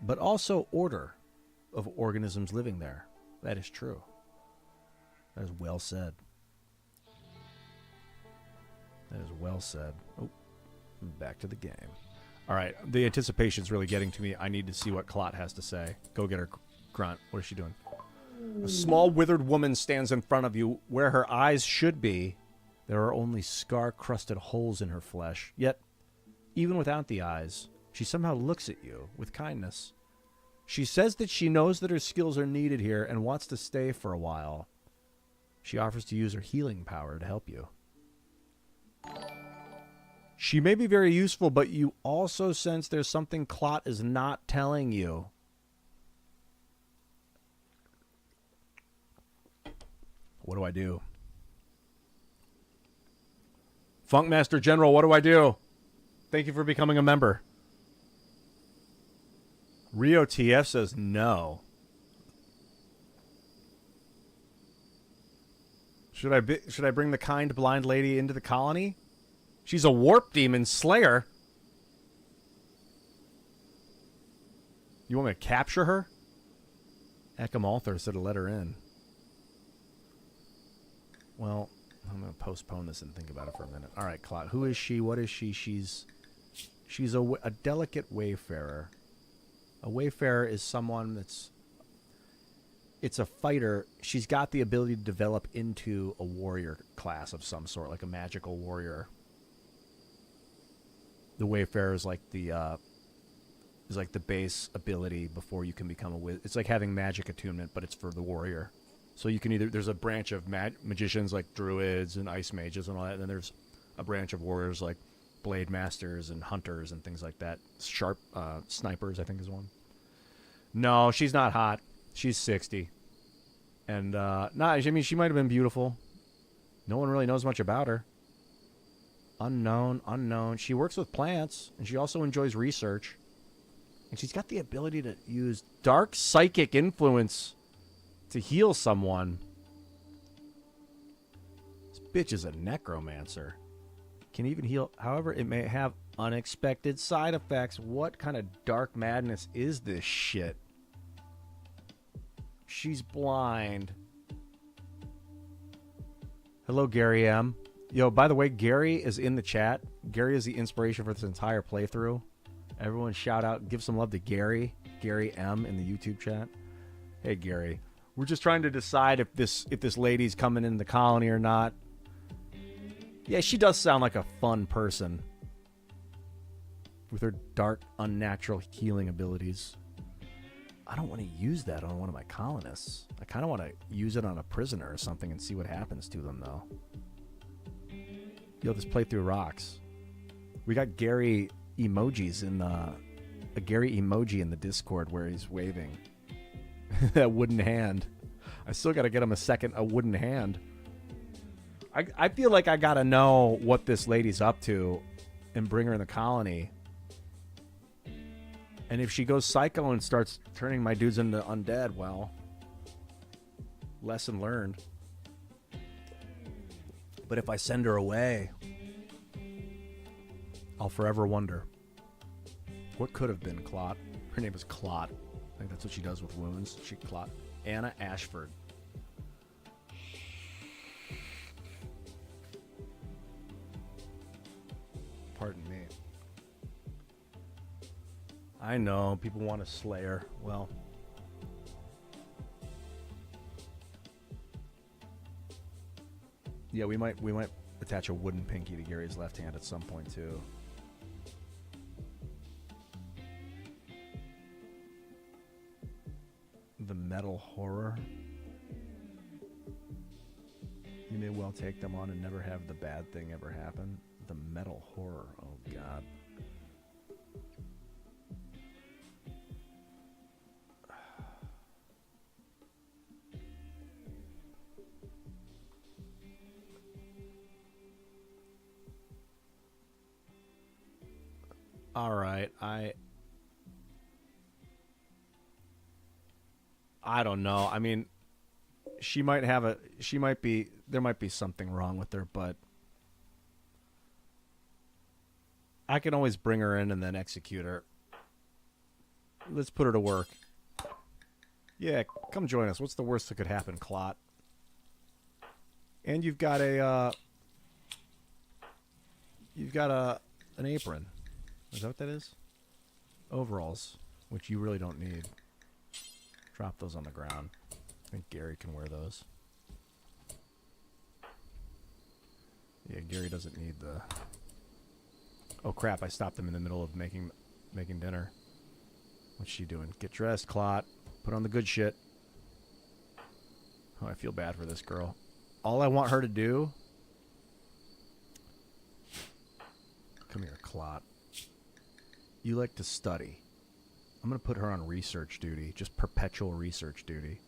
but also order of organisms living there. That is true. That is well said. That is well said. Oh, back to the game. All right, the anticipation's really getting to me. I need to see what Clot has to say. Go get her, Grunt. What is she doing? A small withered woman stands in front of you. Where her eyes should be, there are only scar-crusted holes in her flesh. Yet, even without the eyes, she somehow looks at you with kindness. She says that she knows that her skills are needed here and wants to stay for a while. She offers to use her healing power to help you. She may be very useful, but you also sense there's something Clot is not telling you. What do I do? Funkmaster General, what do I do? Thank you for becoming a member. Rio TF says no. Should I bring the kind blind lady into the colony? She's a warp demon slayer. You want me to capture her? Ekam Althor said to let her in. Well, I'm going to postpone this and think about it for a minute. All right, Clot. Who is she? What is she? She's a delicate wayfarer. A wayfarer is someone that's... It's a fighter. She's got the ability to develop into a warrior class of some sort, like a magical warrior. The wayfarer is like the base ability before you can become a wizard. It's like having magic attunement, but it's for the warrior. So you can either... There's a branch of magicians like druids and ice mages and all that, and then there's a branch of warriors like blade masters and hunters and things like that. Sharp snipers, I think, is one. No, she's not hot. She's 60. And, I mean, she might have been beautiful. No one really knows much about her. Unknown. She works with plants, and she also enjoys research. And she's got the ability to use dark psychic influence to heal someone. This bitch is a necromancer. Can even heal. However, it may have unexpected side effects. What kind of dark madness is this shit? She's blind. Hello, Gary M. Yo, by the way, Gary is in the chat. Gary is the inspiration for this entire playthrough. Everyone shout out, give some love to Gary. Gary M in the YouTube chat. Hey, Gary. We're just trying to decide if this lady's coming in the colony or not. Yeah, she does sound like a fun person. With her dark, unnatural healing abilities. I don't want to use that on one of my colonists. I kind of want to use it on a prisoner or something and see what happens to them, though. Yo, this playthrough rocks. We got Gary emojis in a Gary emoji in the Discord where he's waving. That wooden hand. I still got to get him a wooden hand. I feel like I got to know what this lady's up to and bring her in the colony. And if she goes psycho and starts turning my dudes into undead, well, Lesson learned. But if I send her away, I'll forever wonder, what could have been Clot? Her name is Clot. I think that's what she does with wounds. She Clot. Anna Ashford. Pardon me. I know, people want to slay her. Well, yeah, we might attach a wooden pinky to Gary's left hand at some point too. The metal horror. You may well take them on and never have the bad thing ever happen. The metal horror. Oh God. All right, I don't know. I mean, there might be something wrong with her, but I can always bring her in and then execute her. Let's put her to work. Yeah, come join us. What's the worst that could happen, Clot? And you've got an apron. Is that what that is? Overalls, which you really don't need. Drop those on the ground. I think Gary can wear those. Yeah, Gary doesn't need the... Oh crap, I stopped him in the middle of making dinner. What's she doing? Get dressed, Clot. Put on the good shit. Oh, I feel bad for this girl. All I want her to do... Come here, Clot. You like to study. I'm going to put her on research duty. Just perpetual research duty.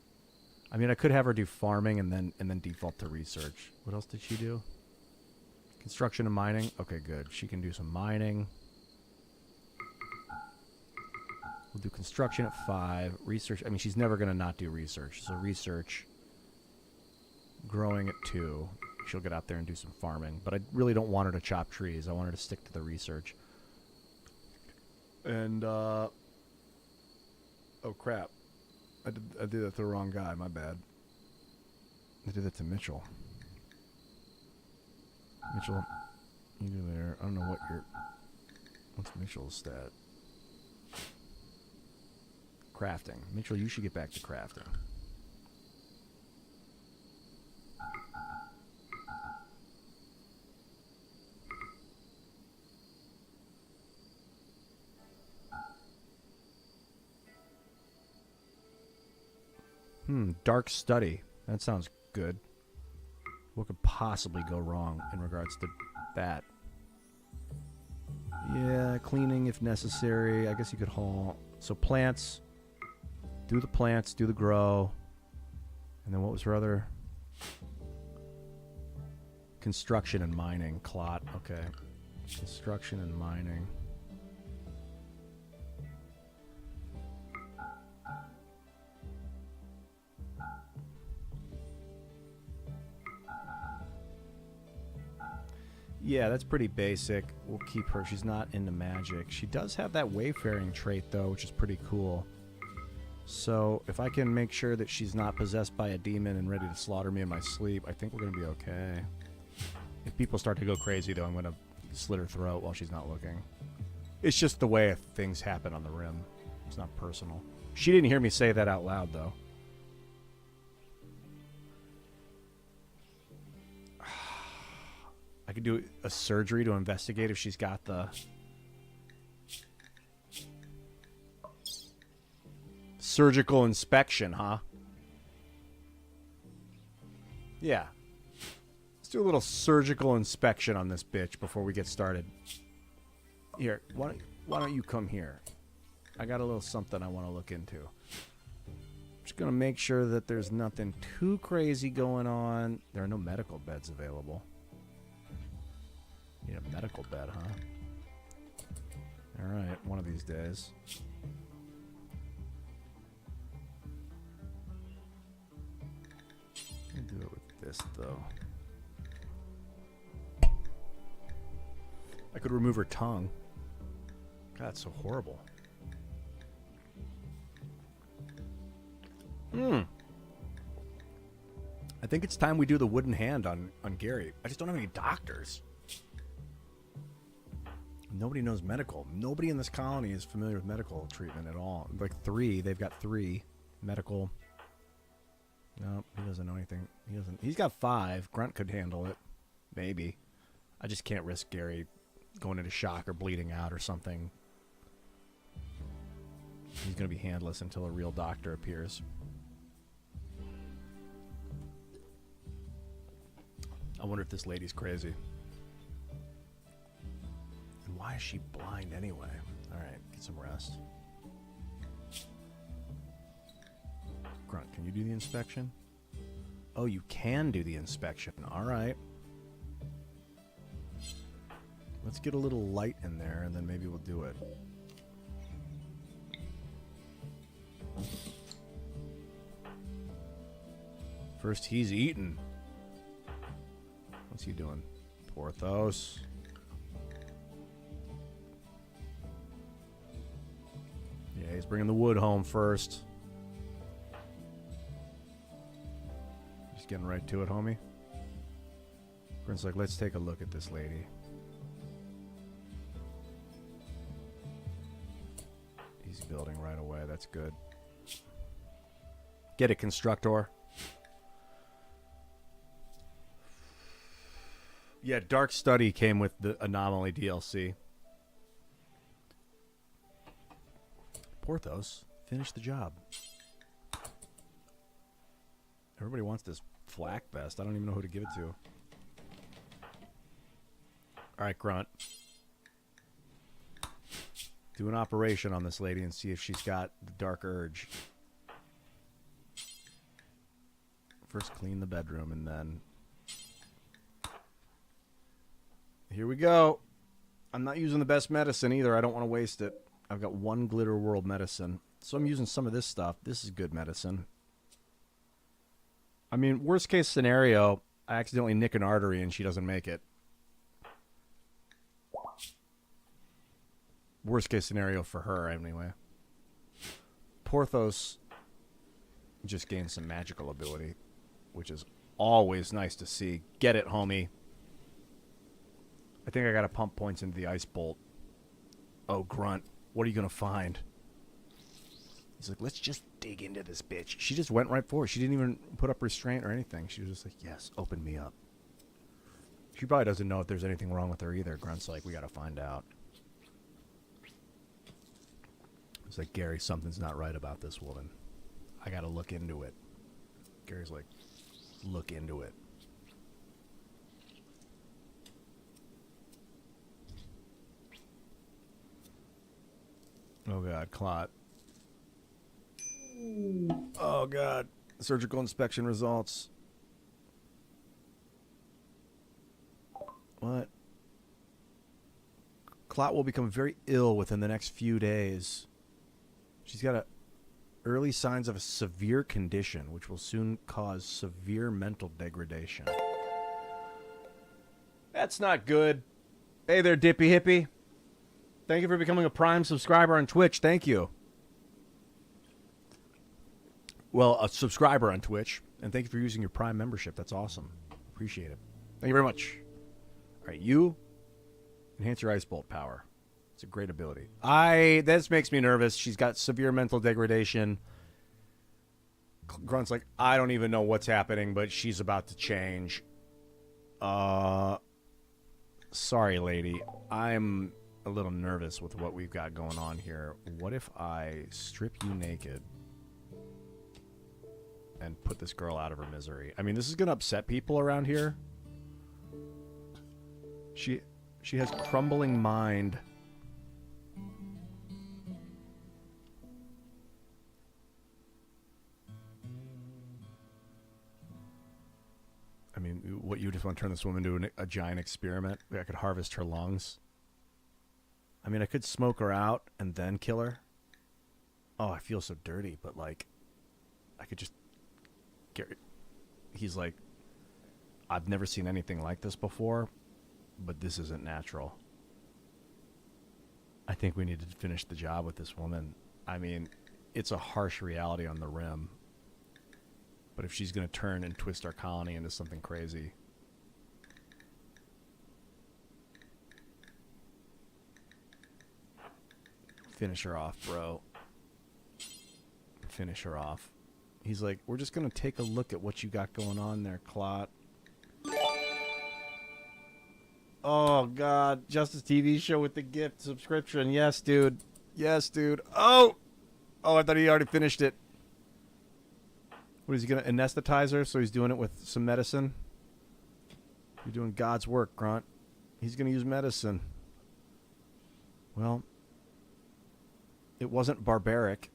I mean, I could have her do farming and then default to research. What else did she do? Construction and mining. Okay, good. She can do some mining. We'll do construction at 5. Research. I mean, she's never going to not do research. So research. Growing at 2. She'll get out there and do some farming. But I really don't want her to chop trees. I want her to stick to the research. And, oh crap. I did that to the wrong guy. My bad. I did that to Mitchell. Mitchell, you do there. I don't know what's Mitchell's stat? Crafting. Mitchell, you should get back to crafting. Dark study. That sounds good. What could possibly go wrong in regards to that? Yeah, cleaning if necessary. I guess you could haul. So plants. Do the plants. Do the grow. And then what was her other? Construction and mining. Clot. Okay. Construction and mining. Yeah, that's pretty basic. We'll keep her. She's not into magic. She does have that wayfaring trait, though, which is pretty cool. So if I can make sure that she's not possessed by a demon and ready to slaughter me in my sleep, I think we're going to be okay. If people start to go crazy, though, I'm going to slit her throat while she's not looking. It's just the way things happen on the rim. It's not personal. She didn't hear me say that out loud, though. I could do a surgery to investigate if she's got the... Surgical inspection, huh? Yeah. Let's do a little surgical inspection on this bitch before we get started. Here, why don't you come here? I got a little something I want to look into. Just going to make sure that there's nothing too crazy going on. There are no medical beds available. Need a medical bed, huh? Alright, one of these days. this, though. I could remove her tongue. God, that's so horrible. I think it's time we do the wooden hand on Gary. I just don't have any doctors. Nobody knows medical. Nobody in this colony is familiar with medical treatment at all. Like 3, they've got 3 medical. No, he doesn't know anything. He doesn't. He's got 5. Grunt could handle it, maybe. I just can't risk Gary going into shock or bleeding out or something. He's gonna be handless until a real doctor appears. I wonder if this lady's crazy. And why is she blind anyway? Alright, get some rest. Grunt, can you do the inspection? Oh, you can do the inspection. Alright. Let's get a little light in there and then maybe we'll do it. First, he's eating. What's he doing? Porthos. Yeah, he's bringing the wood home first. Just getting right to it, homie. Grunt's like, let's take a look at this lady. He's building right away. That's good. Get it, constructor. Yeah, Dark Study came with the Anomaly DLC. Porthos, finish the job. Everybody wants this flak vest. I don't even know who to give it to. Alright, Grunt. Do an operation on this lady and see if she's got the dark urge. First clean the bedroom and then... Here we go. I'm not using the best medicine either. I don't want to waste it. I've got 1 Glitter World medicine. So I'm using some of this stuff. This is good medicine. I mean, worst case scenario, I accidentally nick an artery and she doesn't make it. Worst case scenario for her, anyway. Porthos just gained some magical ability, which is always nice to see. Get it, homie. I think I gotta pump points into the ice bolt. Oh, Grunt, what are you gonna find? He's like, let's just dig into this bitch. She just went right for it. She didn't even put up restraint or anything. She was just like, yes, open me up. She probably doesn't know if there's anything wrong with her either. Grunt's like, we gotta find out. It's like, Gary, something's not right about this woman. I gotta look into it. Gary's like, look into it. Oh, God, clot. Oh, God. Surgical inspection results. What? Clot will become very ill within the next few days. She's got early signs of a severe condition, which will soon cause severe mental degradation. That's not good. Hey there, Dippy Hippie. Thank you for becoming a Prime subscriber on Twitch. Thank you. Well, a subscriber on Twitch. And thank you for using your Prime membership. That's awesome. Appreciate it. Thank you very much. All right, you enhance your Ice Bolt power. It's a great ability. This makes me nervous. She's got severe mental degradation. Grunt's like, I don't even know what's happening, but she's about to change. Sorry, lady. I'm a little nervous with what we've got going on here. What if I strip you naked and put this girl out of her misery? I mean, this is going to upset people around here. She has crumbling mind. I mean, what, you just want to turn this woman into a giant experiment? I could harvest her lungs. I mean, I could smoke her out and then kill her. Oh, I feel so dirty, but, like, I could just get... He's like, I've never seen anything like this before, but this isn't natural. I think we need to finish the job with this woman. I mean, it's a harsh reality on the rim. But if she's going to turn and twist our colony into something crazy... Finish her off, bro. Finish her off. He's like, we're just going to take a look at what you got going on there, Clot. Oh, God. Justice TV show with the gift subscription. Yes, dude. Yes, dude. Oh! Oh, I thought he already finished it. What, is he going to anesthetize her? So he's doing it with some medicine? You're doing God's work, Grunt. He's going to use medicine. Well, it wasn't barbaric.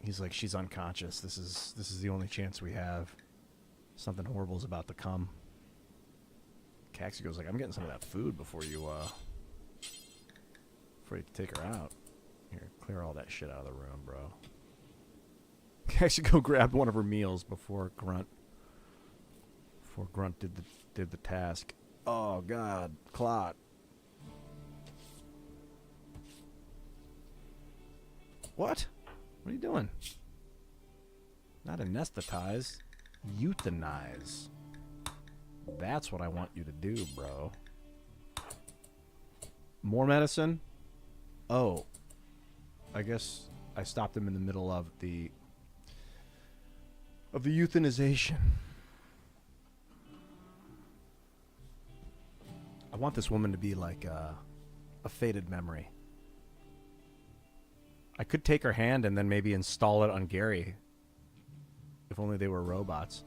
He's like, she's unconscious. This is the only chance we have. Something horrible is about to come. Caxi goes like, I'm getting some of that food before you take her out. Here, clear all that shit out of the room, bro. Caxi go grab one of her meals before Grunt did the task. Oh God, Clot. What? What are you doing? Not anesthetize. Euthanize. That's what I want you to do, bro. More medicine? Oh. I guess I stopped him in the middle of the euthanization. I want this woman to be like a faded memory. I could take her hand and then maybe install it on Gary. If only they were robots.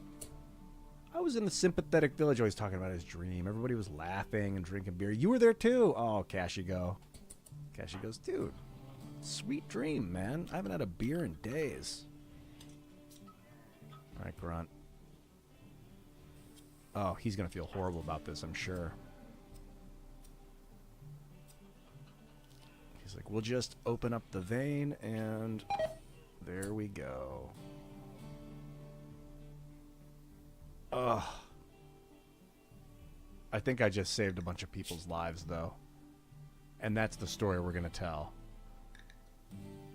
I was in the sympathetic village always talking about his dream. Everybody was laughing and drinking beer. You were there too. Oh, Cashy go. Cashy goes, dude, sweet dream, man. I haven't had a beer in days. All right, Grunt. Oh, he's going to feel horrible about this, I'm sure. He's like, we'll just open up the vein, and there we go. Ugh. I think I just saved a bunch of people's lives, though. And that's the story we're going to tell.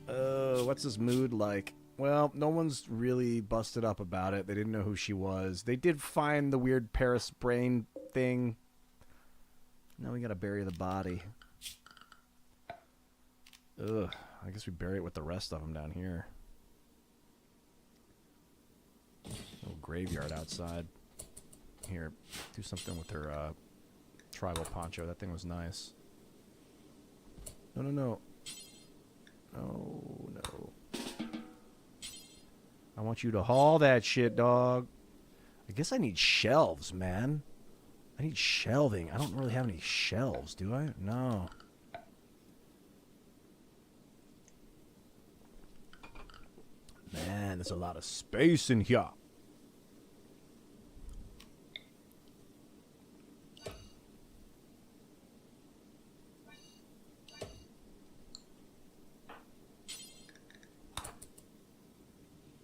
What's his mood like? Well, no one's really busted up about it. They didn't know who she was. They did find the weird Paris brain thing. Now we got to bury the body. Ugh, I guess we bury it with the rest of them down here. Little graveyard outside. Here, do something with her tribal poncho. That thing was nice. No, no, no. No, no. I want you to haul that shit, dog. I guess I need shelves, man. I need shelving. I don't really have any shelves, do I? No. Man, there's a lot of space in here.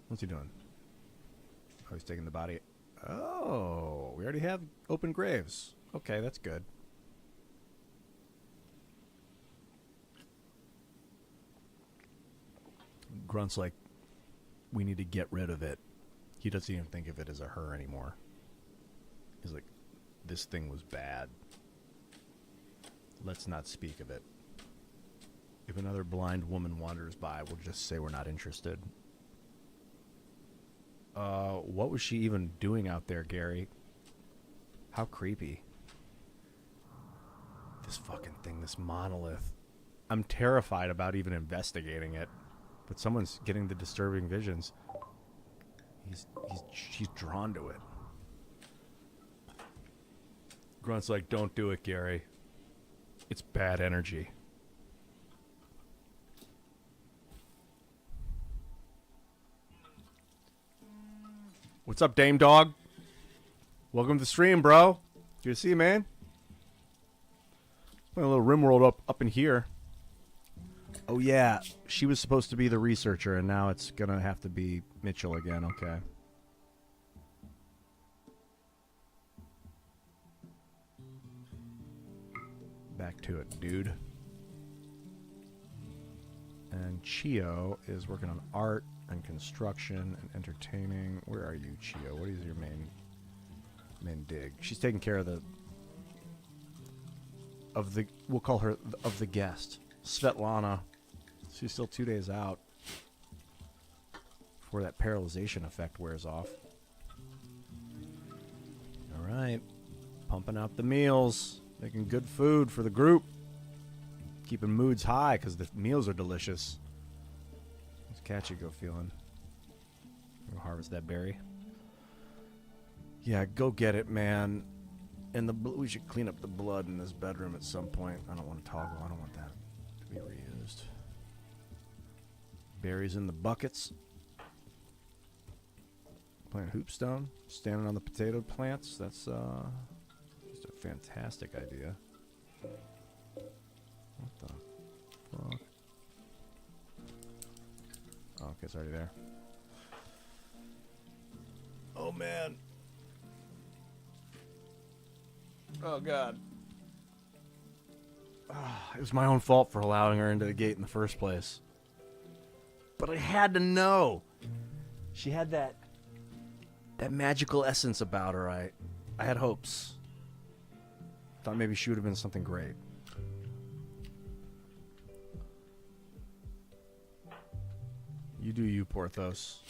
What's he doing? Oh, he's taking the body. Oh, we already have open graves. Okay, that's good. Grunt's like, we need to get rid of it. He doesn't even think of it as a her anymore. He's like, this thing was bad. Let's not speak of it. If another blind woman wanders by, we'll just say we're not interested. What was she even doing out there, Gary? How creepy. This fucking thing, this monolith. I'm terrified about even investigating it. But someone's getting the disturbing visions. She's drawn to it. Grunt's like, don't do it, Gary. It's bad energy. What's up, Dame Dog? Welcome to the stream, bro. Good to see you, man. Playing a little RimWorld up in here. Oh, yeah. She was supposed to be the researcher, and now it's going to have to be Mitchell again. Okay. back to it, dude. And Chio is working on art and construction and entertaining. Where are you, Chio? What is your main dig? She's taking care of the we'll call her of the guest, Svetlana. She's still 2 days out before that paralyzation effect wears off. All right, pumping out the meals, making good food for the group, keeping moods high because the meals are delicious. How's Kachigo feeling? Go harvest that berry. Yeah, go get it, man. And we should clean up the blood in this bedroom at some point. I don't want to toggle. I don't want that to be reused. Berries in the buckets. Plant hoopstone. Standing on the potato plants. That's just a fantastic idea. What the fuck? Oh, okay, it's already there. Oh, man. Oh, God. It was my own fault for allowing her into the gate in the first place. But I had to know. She had that magical essence about her. I had hopes. Thought maybe she would have been something great. You do you, Porthos.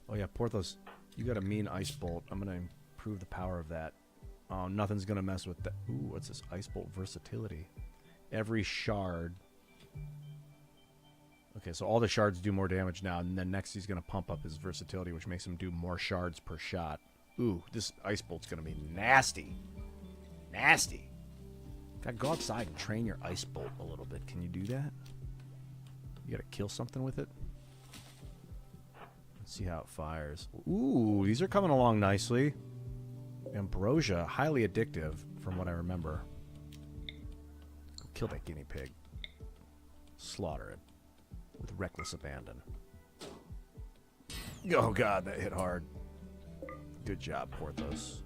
Oh, yeah, Porthos, you got a mean ice bolt. I'm going to improve the power of that. Oh, nothing's going to mess with that. Ooh, what's this? Ice Bolt versatility. Every shard. Okay, so all the shards do more damage now, and then next he's going to pump up his versatility, which makes him do more shards per shot. Ooh, this Ice Bolt's going to be nasty. Nasty. Gotta go outside and train your Ice Bolt a little bit. Can you do that? You gotta kill something with it? Let's see how it fires. Ooh, these are coming along nicely. Ambrosia, highly addictive, from what I remember. Kill that guinea pig. Slaughter it with reckless abandon. Oh, God, that hit hard. Good job, Porthos.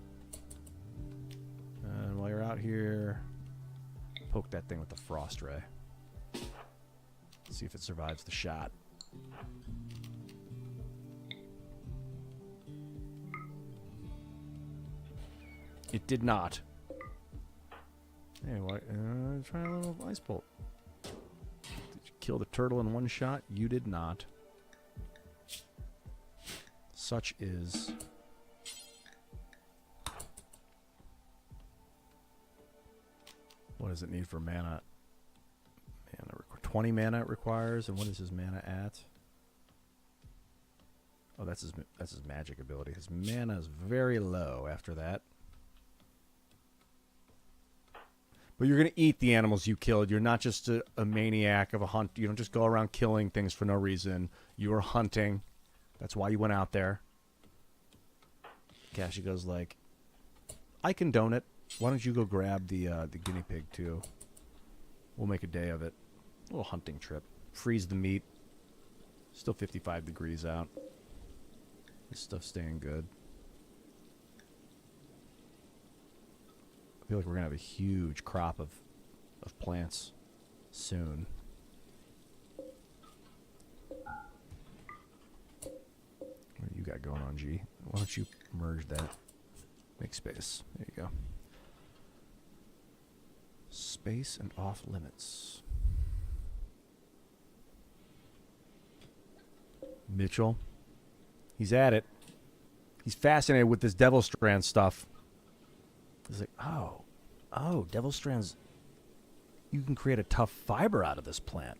And while you're out here, poke that thing with the frost ray. See if it survives the shot. It did not. Anyway, try a little ice bolt. Did you kill the turtle in one shot? You did not. Such is. What does it need for mana? 20 mana it requires, and what is his mana at? Oh, that's his magic ability. His mana is very low after that. But you're going to eat the animals you killed. You're not just a maniac of a hunt. You don't just go around killing things for no reason. You are hunting. That's why you went out there. Kashi goes like, I condone it. Why don't you go grab the guinea pig too? We'll make a day of it. A little hunting trip. Freeze the meat. Still 55 degrees out. This stuff's staying good. I feel like we're going to have a huge crop of plants soon. What do you got going on, G? Why don't you merge that? Make space. There you go. Space and off limits. Mitchell. He's at it. He's fascinated with this Devil Strand stuff. He's like, oh, Devil Strands, you can create a tough fiber out of this plant.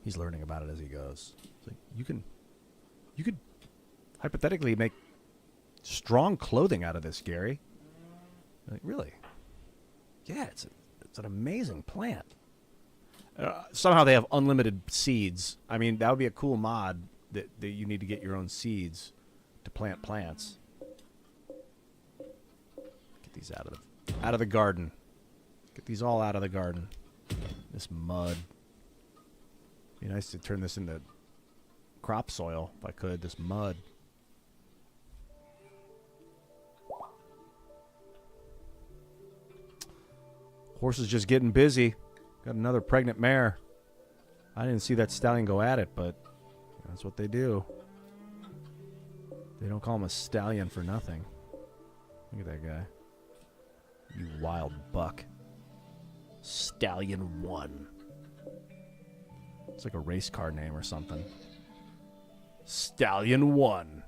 He's learning about it as he goes. It's like, you could hypothetically make strong clothing out of this, Gary. Like, really? Yeah, it's an amazing plant. Somehow they have unlimited seeds. I mean, that would be a cool mod that you need to get your own seeds to plant plants. Get these out of the garden. Get these all out of the garden. This mud. Be nice to turn this into crop soil if I could. This mud. Horse is just getting busy. Got another pregnant mare. I didn't see that stallion go at it, but that's what they do. They don't call him a stallion for nothing. Look at that guy. You wild buck. Stallion 1. It's like a race car name or something. Stallion 1.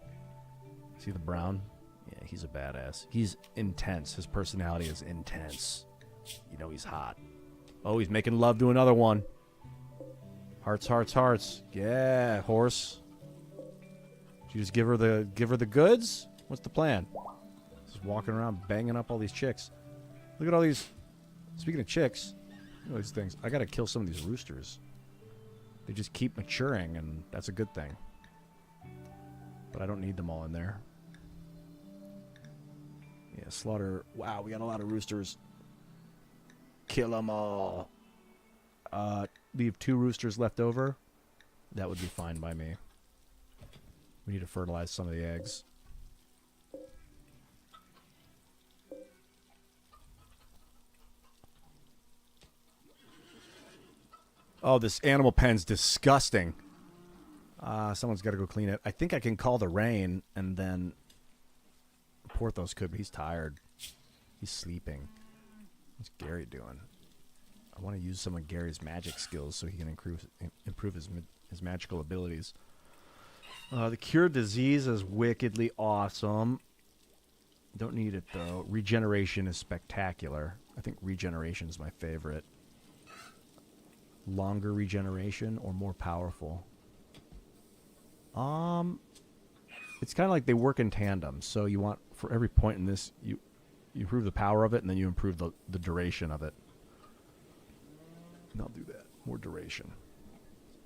See the brown? Yeah, he's a badass. He's intense. His personality is intense. You know he's hot. Oh, he's making love to another one. Hearts, hearts, hearts. Yeah, horse. Did you just give her the goods? What's the plan? Just walking around banging up all these chicks. Look at all these. Speaking of chicks, look at all these things. I gotta kill some of these roosters. They just keep maturing, and that's a good thing. But I don't need them all in there. Yeah, slaughter. Wow, we got a lot of roosters. Kill them all. Leave 2 roosters left over. That would be fine by me. We need to fertilize some of the eggs. Oh, this animal pen's disgusting. Someone's got to go clean it. I think I can call the rain, and then Porthos could, but he's tired. He's sleeping. What's Gary doing? I want to use some of Gary's magic skills so he can improve his magical abilities. The cure disease is wickedly awesome. Don't need it, though. Regeneration is spectacular. I think regeneration is my favorite. Longer regeneration or more powerful? It's kind of like they work in tandem. So you want, for every point in this, you improve the power of it, and then you improve the duration of it. And I'll do that. More duration.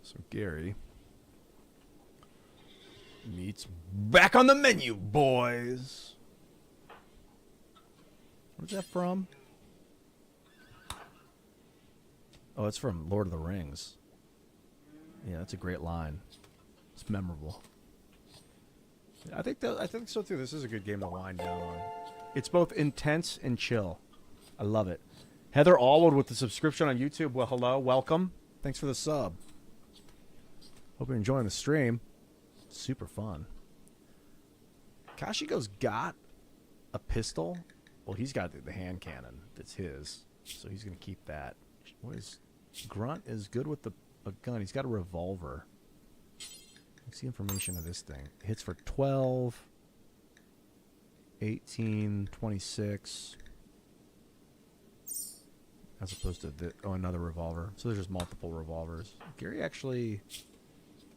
So Gary meets back on the menu, boys. Where's that from? Oh, it's from Lord of the Rings. Yeah, that's a great line. It's memorable. I think so too. This is a good game to wind down on. It's both intense and chill. I love it. Heather Allwood with the subscription on YouTube. Well, hello, welcome. Thanks for the sub. Hope you're enjoying the stream. Super fun. Kashigo's got a pistol. Well, he's got the hand cannon. That's his. So he's going to keep that. What is... Grunt is good with a gun. He's got a revolver. Let's see information of this thing. Hits for 12, 18, 26. As opposed to another revolver. So there's just multiple revolvers. Gary actually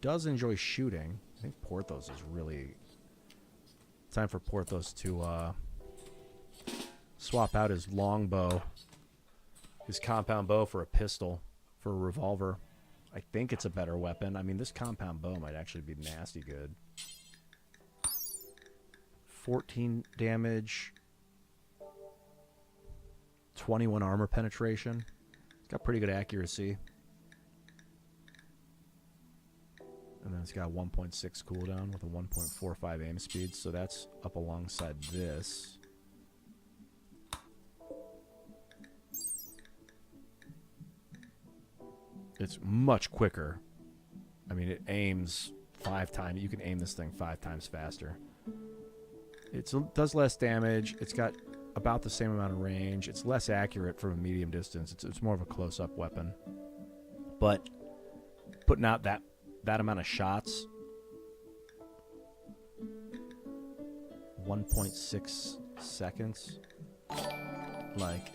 does enjoy shooting. I think Porthos is really... Time for Porthos to swap out his longbow, his compound bow, for a pistol, for a revolver. I think it's a better weapon. I mean, this compound bow might actually be nasty good. 14 damage. 21 armor penetration. It's got pretty good accuracy. And then it's got a 1.6 cooldown with a 1.45 aim speed. So that's up alongside this. It's much quicker. I mean, it aims 5 times. You can aim this thing 5 times faster. It does less damage. It's got about the same amount of range. It's less accurate from a medium distance. It's more of a close-up weapon. But putting out that amount of shots, 1.6 seconds. Like,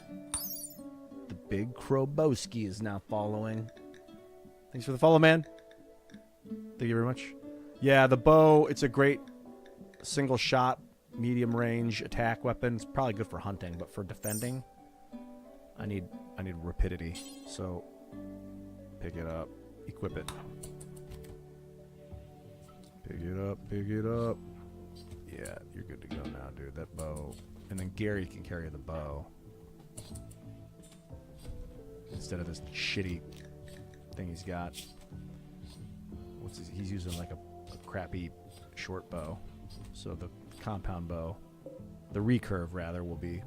the big Krobowski is now following. Thanks for the follow, man. Thank you very much. Yeah, the bow, it's a great single shot, medium range attack weapon. It's probably good for hunting, but for defending, I need rapidity. So pick it up, equip it. Pick it up, pick it up. Yeah, you're good to go now, dude. That bow. And then Gary can carry the bow instead of this shitty thing he's got. He's using like a crappy short bow. So the compound bow, the recurve rather, will be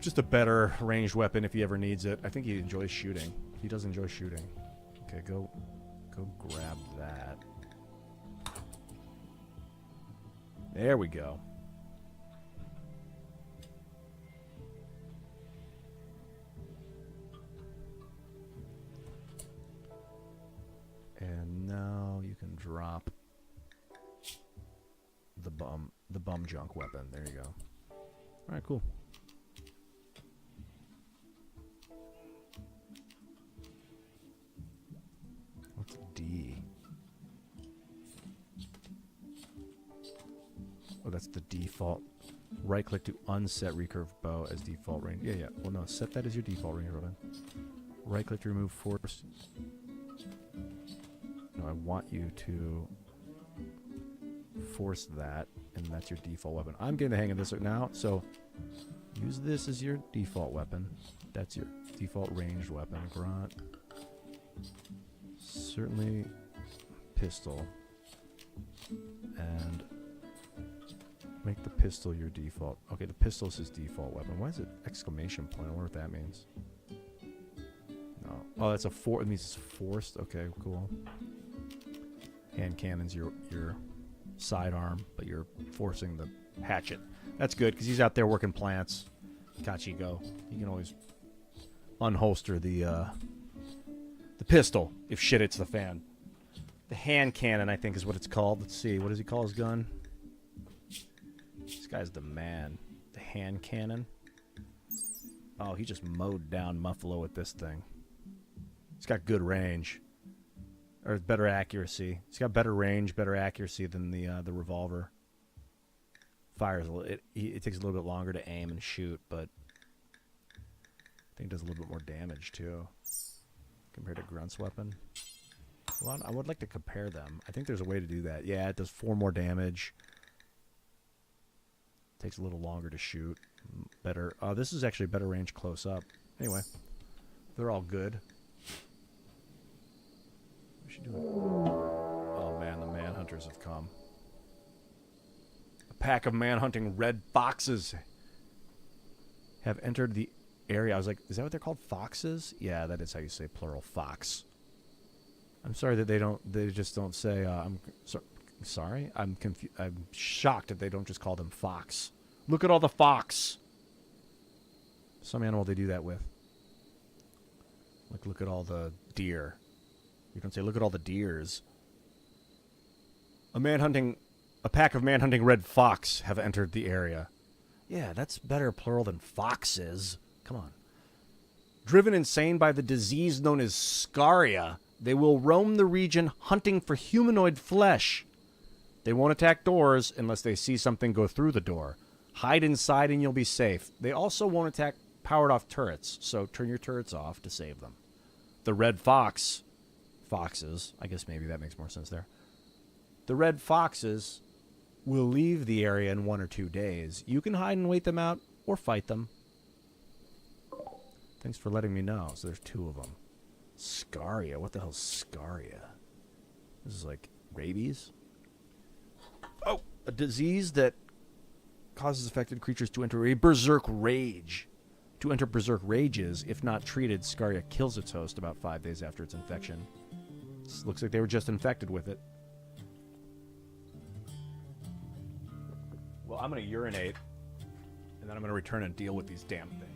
Just a better ranged weapon if he ever needs it. I think he enjoys shooting. He does enjoy shooting. Okay, go grab that. There we go. And now you can drop the bum junk weapon. There you go. All right, cool. What's D? Oh, that's the default. Right click to unset recurve bow as default range. Yeah, yeah. Well, no, set that as your default range weapon. Right click to remove force. No, I want you to force that, and that's your default weapon. I'm getting the hang of this right now, so use this as your default weapon. That's your default ranged weapon. Grunt. Certainly pistol. And make the pistol your default. Okay, the pistol is his default weapon. Why is it exclamation point? I wonder what that means. No. Oh, that's a it means it's forced. Okay, cool. Hand cannon's your sidearm, but you're forcing the hatchet. That's good, because he's out there working plants. Kachiko. You can always unholster the pistol if shit hits the fan. The hand cannon, I think, is what it's called. Let's see. What does he call his gun? This guy's the man. The hand cannon. Oh, he just mowed down Muffalo with this thing. He's got good range. Or better accuracy. He's got better range, better accuracy than the revolver. Fires a little. It takes a little bit longer to aim and shoot, but I think it does a little bit more damage too, compared to Grunt's weapon. Well, I would like to compare them. I think there's a way to do that. Yeah, it does 4 more damage. Takes a little longer to shoot. Better. This is actually better range close up. Anyway, they're all good. What's she doing? Oh man, the manhunters have come. A pack of man-hunting red foxes have entered the area. I was like, is that what they're called? Foxes? Yeah, that is how you say plural, fox. I'm sorry that they just don't say, sorry? I'm shocked that they don't just call them fox. Look at all the fox. Some animal they do that with. Like, look at all the deer. You don't say, look at all the deers. A pack of man-hunting red fox have entered the area. Yeah, that's better plural than foxes. Come on. Driven insane by the disease known as scaria, they will roam the region hunting for humanoid flesh. They won't attack doors unless they see something go through the door. Hide inside and you'll be safe. They also won't attack powered-off turrets, so turn your turrets off to save them. The red foxes, I guess maybe that makes more sense there. The red foxes will leave the area in 1 or 2 days. You can hide and wait them out or fight them. Thanks for letting me know. So there's 2 of them. Scaria. What the hell's scaria? This is like rabies? Oh, a disease that causes affected creatures to enter a berserk rage. To enter berserk rages, if not treated, scaria kills its host about 5 days after its infection. This looks like they were just infected with it. Well, I'm going to urinate, and then I'm going to return and deal with these damn things.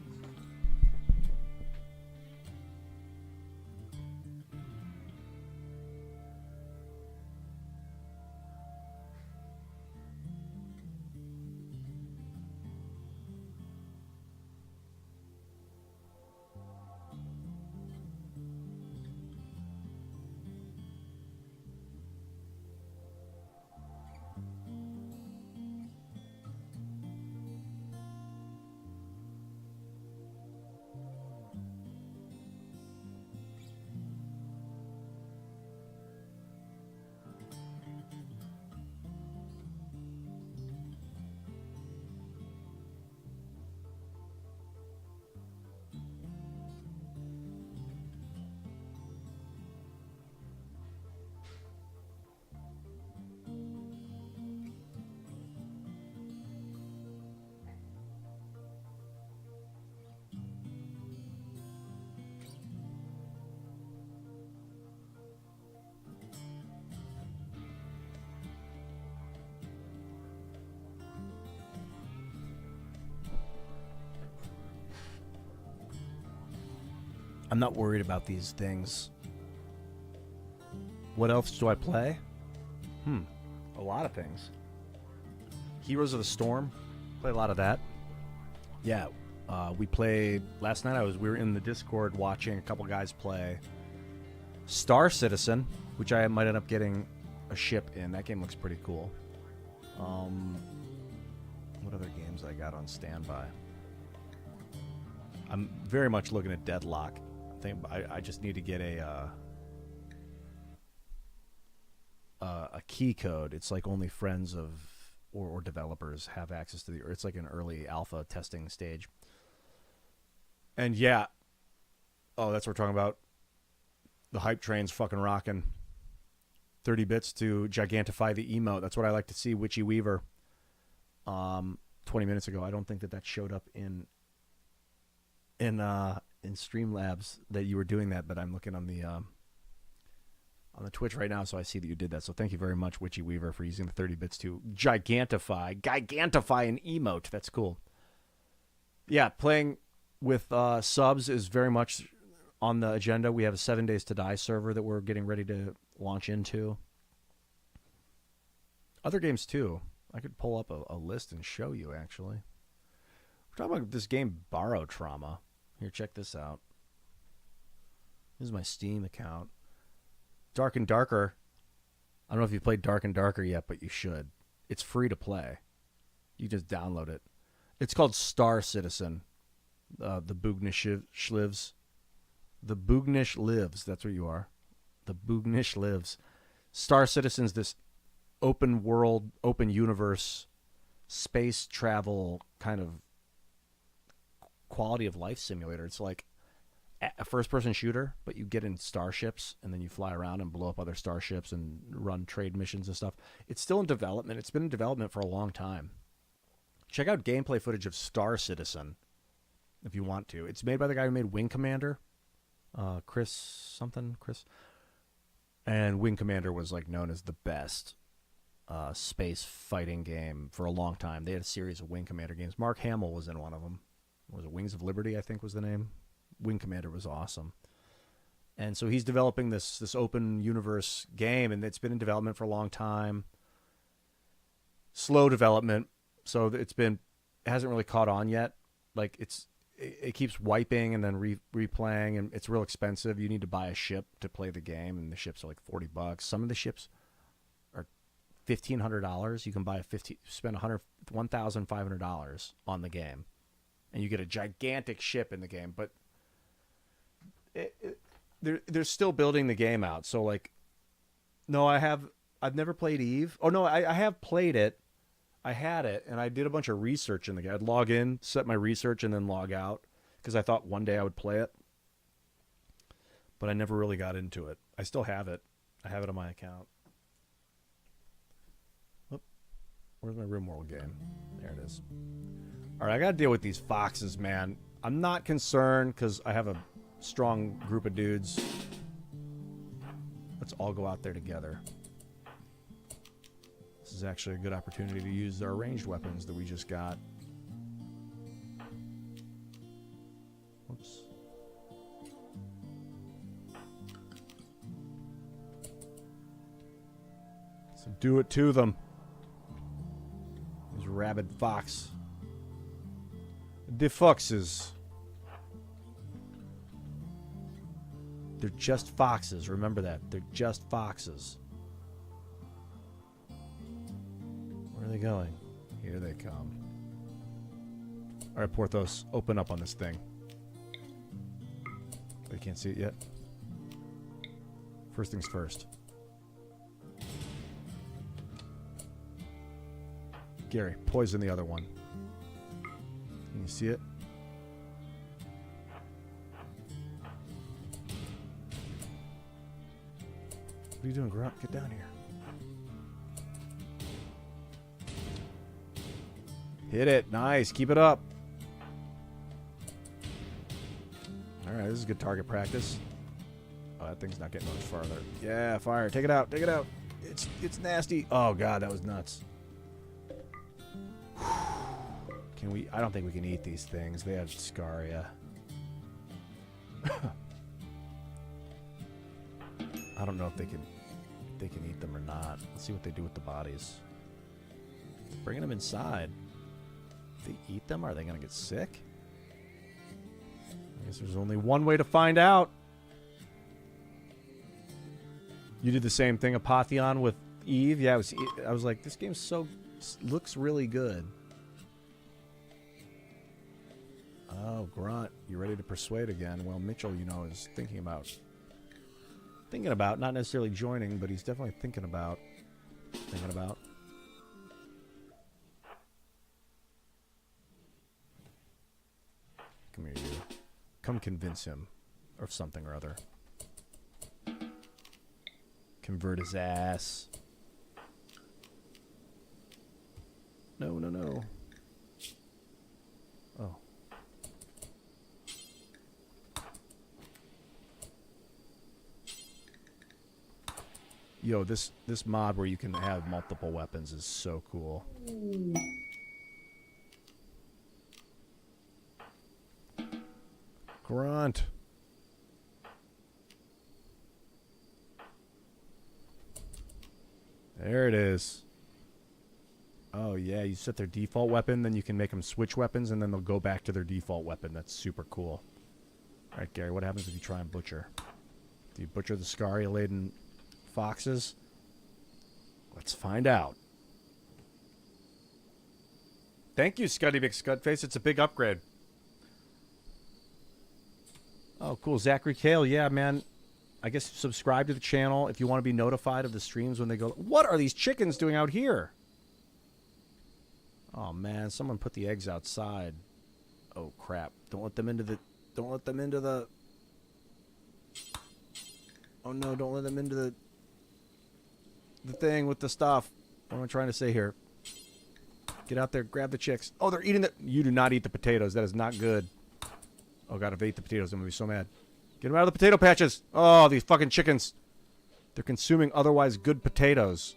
I'm not worried about these things. What else do I play? A lot of things. Heroes of the Storm. Play a lot of that. Yeah, we played last night. We were in the Discord watching a couple guys play Star Citizen, which I might end up getting a ship in. That game looks pretty cool. What other games I got on standby? I'm very much looking at Deadlock. I just need to get a key code. It's like only friends of or developers have access to the. It's like an early alpha testing stage. And yeah, that's what we're talking about. The hype train's fucking rocking. 30 bits to gigantify the emote. That's what I like to see. Witchy Weaver. 20 minutes ago. I don't think that showed up in Streamlabs that you were doing that, but I'm looking on the Twitch right now, so I see that you did that. So thank you very much, Witchy Weaver, for using the 30 bits to gigantify an emote. That's cool. Yeah, playing with subs is very much on the agenda. We have a 7 Days to Die server that we're getting ready to launch into. Other games too. I could pull up a list and show you, actually. We're talking about this game, Borrow Trauma. Here, check this out. This is my Steam account. Dark and Darker. I don't know if you've played Dark and Darker yet, but you should. It's free to play. You just download it. It's called Star Citizen. The Boognish lives. The Boognish lives. That's where you are. The Boognish lives. Star Citizen's this open world, open universe, space travel kind of quality of life simulator. It's like a first-person shooter, but you get in starships, and then you fly around and blow up other starships and run trade missions and stuff. It's still in development. It's been in development for a long time. Check out gameplay footage of Star Citizen if you want to. It's made by the guy who made Wing Commander, Chris. And Wing Commander was like known as the best space fighting game for a long time. They had a series of Wing Commander games. Mark Hamill was in one of them. Was it Wings of Liberty, I think was the name? Wing Commander was awesome. And so he's developing this open universe game, and it's been in development for a long time. Slow development, so it hasn't really caught on yet. Like it keeps wiping and then replaying, and it's real expensive. You need to buy a ship to play the game, and the ships are like $40. Some of the ships are $1,500. You can spend $1,500 on the game, and you get a gigantic ship in the game. But they're still building the game out. So like, no, I've never played Eve. Oh no, I have played it. I had it, and I did a bunch of research in the game. I'd log in, set my research, and then log out because I thought one day I would play it. But I never really got into it. I still have it. I have it on my account. Whoop. Where's my RimWorld game? There it is. All right, I got to deal with these foxes, man. I'm not concerned because I have a strong group of dudes. Let's all go out there together. This is actually a good opportunity to use our ranged weapons that we just got. Whoops. So do it to them. These rabid fox. The foxes. They're just foxes. Remember that. They're just foxes. Where are they going? Here they come. All right, Porthos, open up on this thing. They can't see it yet. First things first. Gary, poison the other one. Can you see it? What are you doing, Grunt? Get down here. Hit it. Nice. Keep it up. All right, this is good target practice. Oh, that thing's not getting much farther. Yeah, fire. Take it out. Take it out. It's nasty. Oh, God, that was nuts. Can we... I don't think we can eat these things. They have scaria. I don't know if they can eat them or not. Let's see what they do with the bodies. Bringing them inside. If they eat them, are they going to get sick? I guess there's only one way to find out. You did the same thing, Apotheon, with Eve? Yeah, I was like, this game looks really good. Oh, Grunt, you ready to persuade again? Well, Mitchell, you know, is thinking about, not necessarily joining, but he's definitely thinking about. Come here, you. Come convince him of something or other. Convert his ass. No, no, no. Oh. Yo, this mod where you can have multiple weapons is so cool. Grunt. There it is. Oh, yeah, you set their default weapon, then you can make them switch weapons, and then they'll go back to their default weapon. That's super cool. All right, Gary, what happens if you try and butcher? Do you butcher the Scaria-laden foxes? Let's find out. Thank you, Scuddy McScudface. It's a big upgrade. Oh, cool. Zachary Kale. Yeah, man. I guess subscribe to the channel if you want to be notified of the streams when they go. What are these chickens doing out here? Oh, man. Someone put the eggs outside. Oh, crap. Don't let them into the... Oh, no. Don't let them into the thing with the stuff. What am I trying to say here? Get out there. Grab the chicks. Oh, they're eating the... You do not eat the potatoes. That is not good. Oh, God. If I ate the potatoes, I'm going to be so mad. Get them out of the potato patches. Oh, these fucking chickens. They're consuming otherwise good potatoes.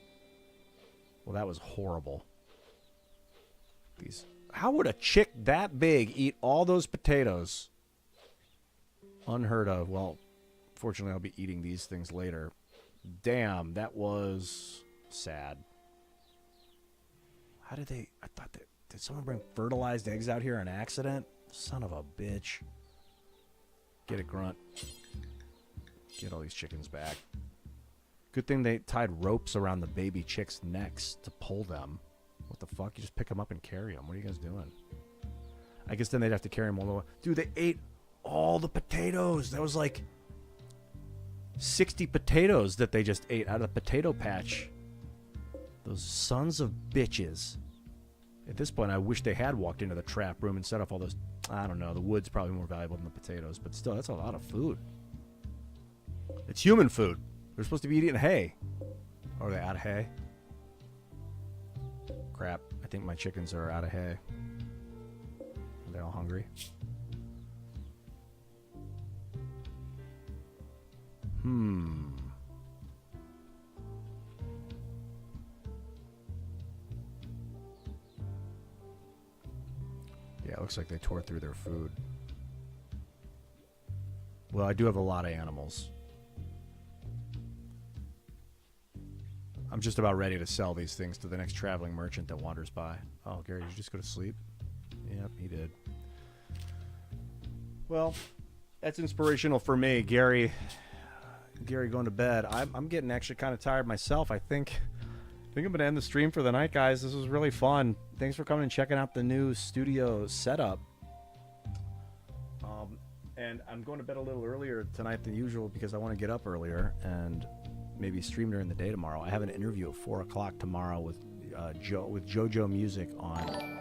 Well, that was horrible. How would a chick that big eat all those potatoes? Unheard of. Well, fortunately, I'll be eating these things later. Damn, that was sad. How did they... I thought that... Did someone bring fertilized eggs out here on accident? Son of a bitch. Get it, Grunt. Get all these chickens back. Good thing they tied ropes around the baby chicks' necks to pull them. What the fuck? You just pick them up and carry them. What are you guys doing? I guess then they'd have to carry them all the way. Dude, they ate all the potatoes. That was like 60 potatoes that they just ate out of the potato patch. Those sons of bitches. At this point, I wish they had walked into the trap room and set off all those... I don't know. The wood's probably more valuable than the potatoes. But still, that's a lot of food. It's human food. They're supposed to be eating hay. Or are they out of hay? Crap. I think my chickens are out of hay. Are they all hungry? Yeah, it looks like they tore through their food. Well, I do have a lot of animals. I'm just about ready to sell these things to the next traveling merchant that wanders by. Oh, Gary, did you just go to sleep? Yep, he did. Well, that's inspirational for me. Gary going to bed. I'm getting actually kind of tired myself. I think I'm going to end the stream for the night, guys. This was really fun. Thanks for coming and checking out the new studio setup. And I'm going to bed a little earlier tonight than usual because I want to get up earlier and maybe stream during the day tomorrow. I have an interview at 4 o'clock tomorrow with JoJo Music on...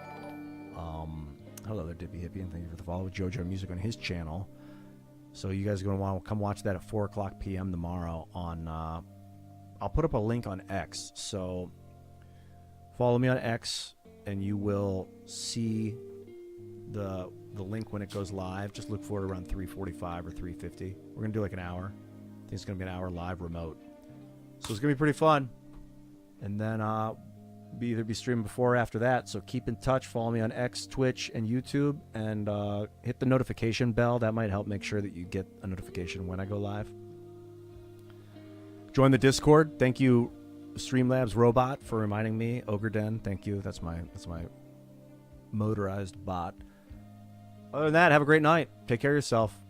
hello there, Dippy Hippie, and thank you for the follow. With JoJo Music on his channel. So you guys are going to want to come watch that at 4 o'clock p.m. tomorrow on... I'll put up a link on X. So follow me on X, and you will see the link when it goes live. Just look for it around 3:45 or 3:50. We're going to do like an hour. I think it's going to be an hour live remote. So it's going to be pretty fun. And then either be streaming before or after that. So keep in touch. Follow me on X, Twitch, and YouTube. And hit the notification bell. That might help make sure that you get a notification when I go live. Join the Discord. Thank you, Streamlabs Robot, for reminding me. Ogre Den, thank you. That's my motorized bot. Other than that, have a great night. Take care of yourself.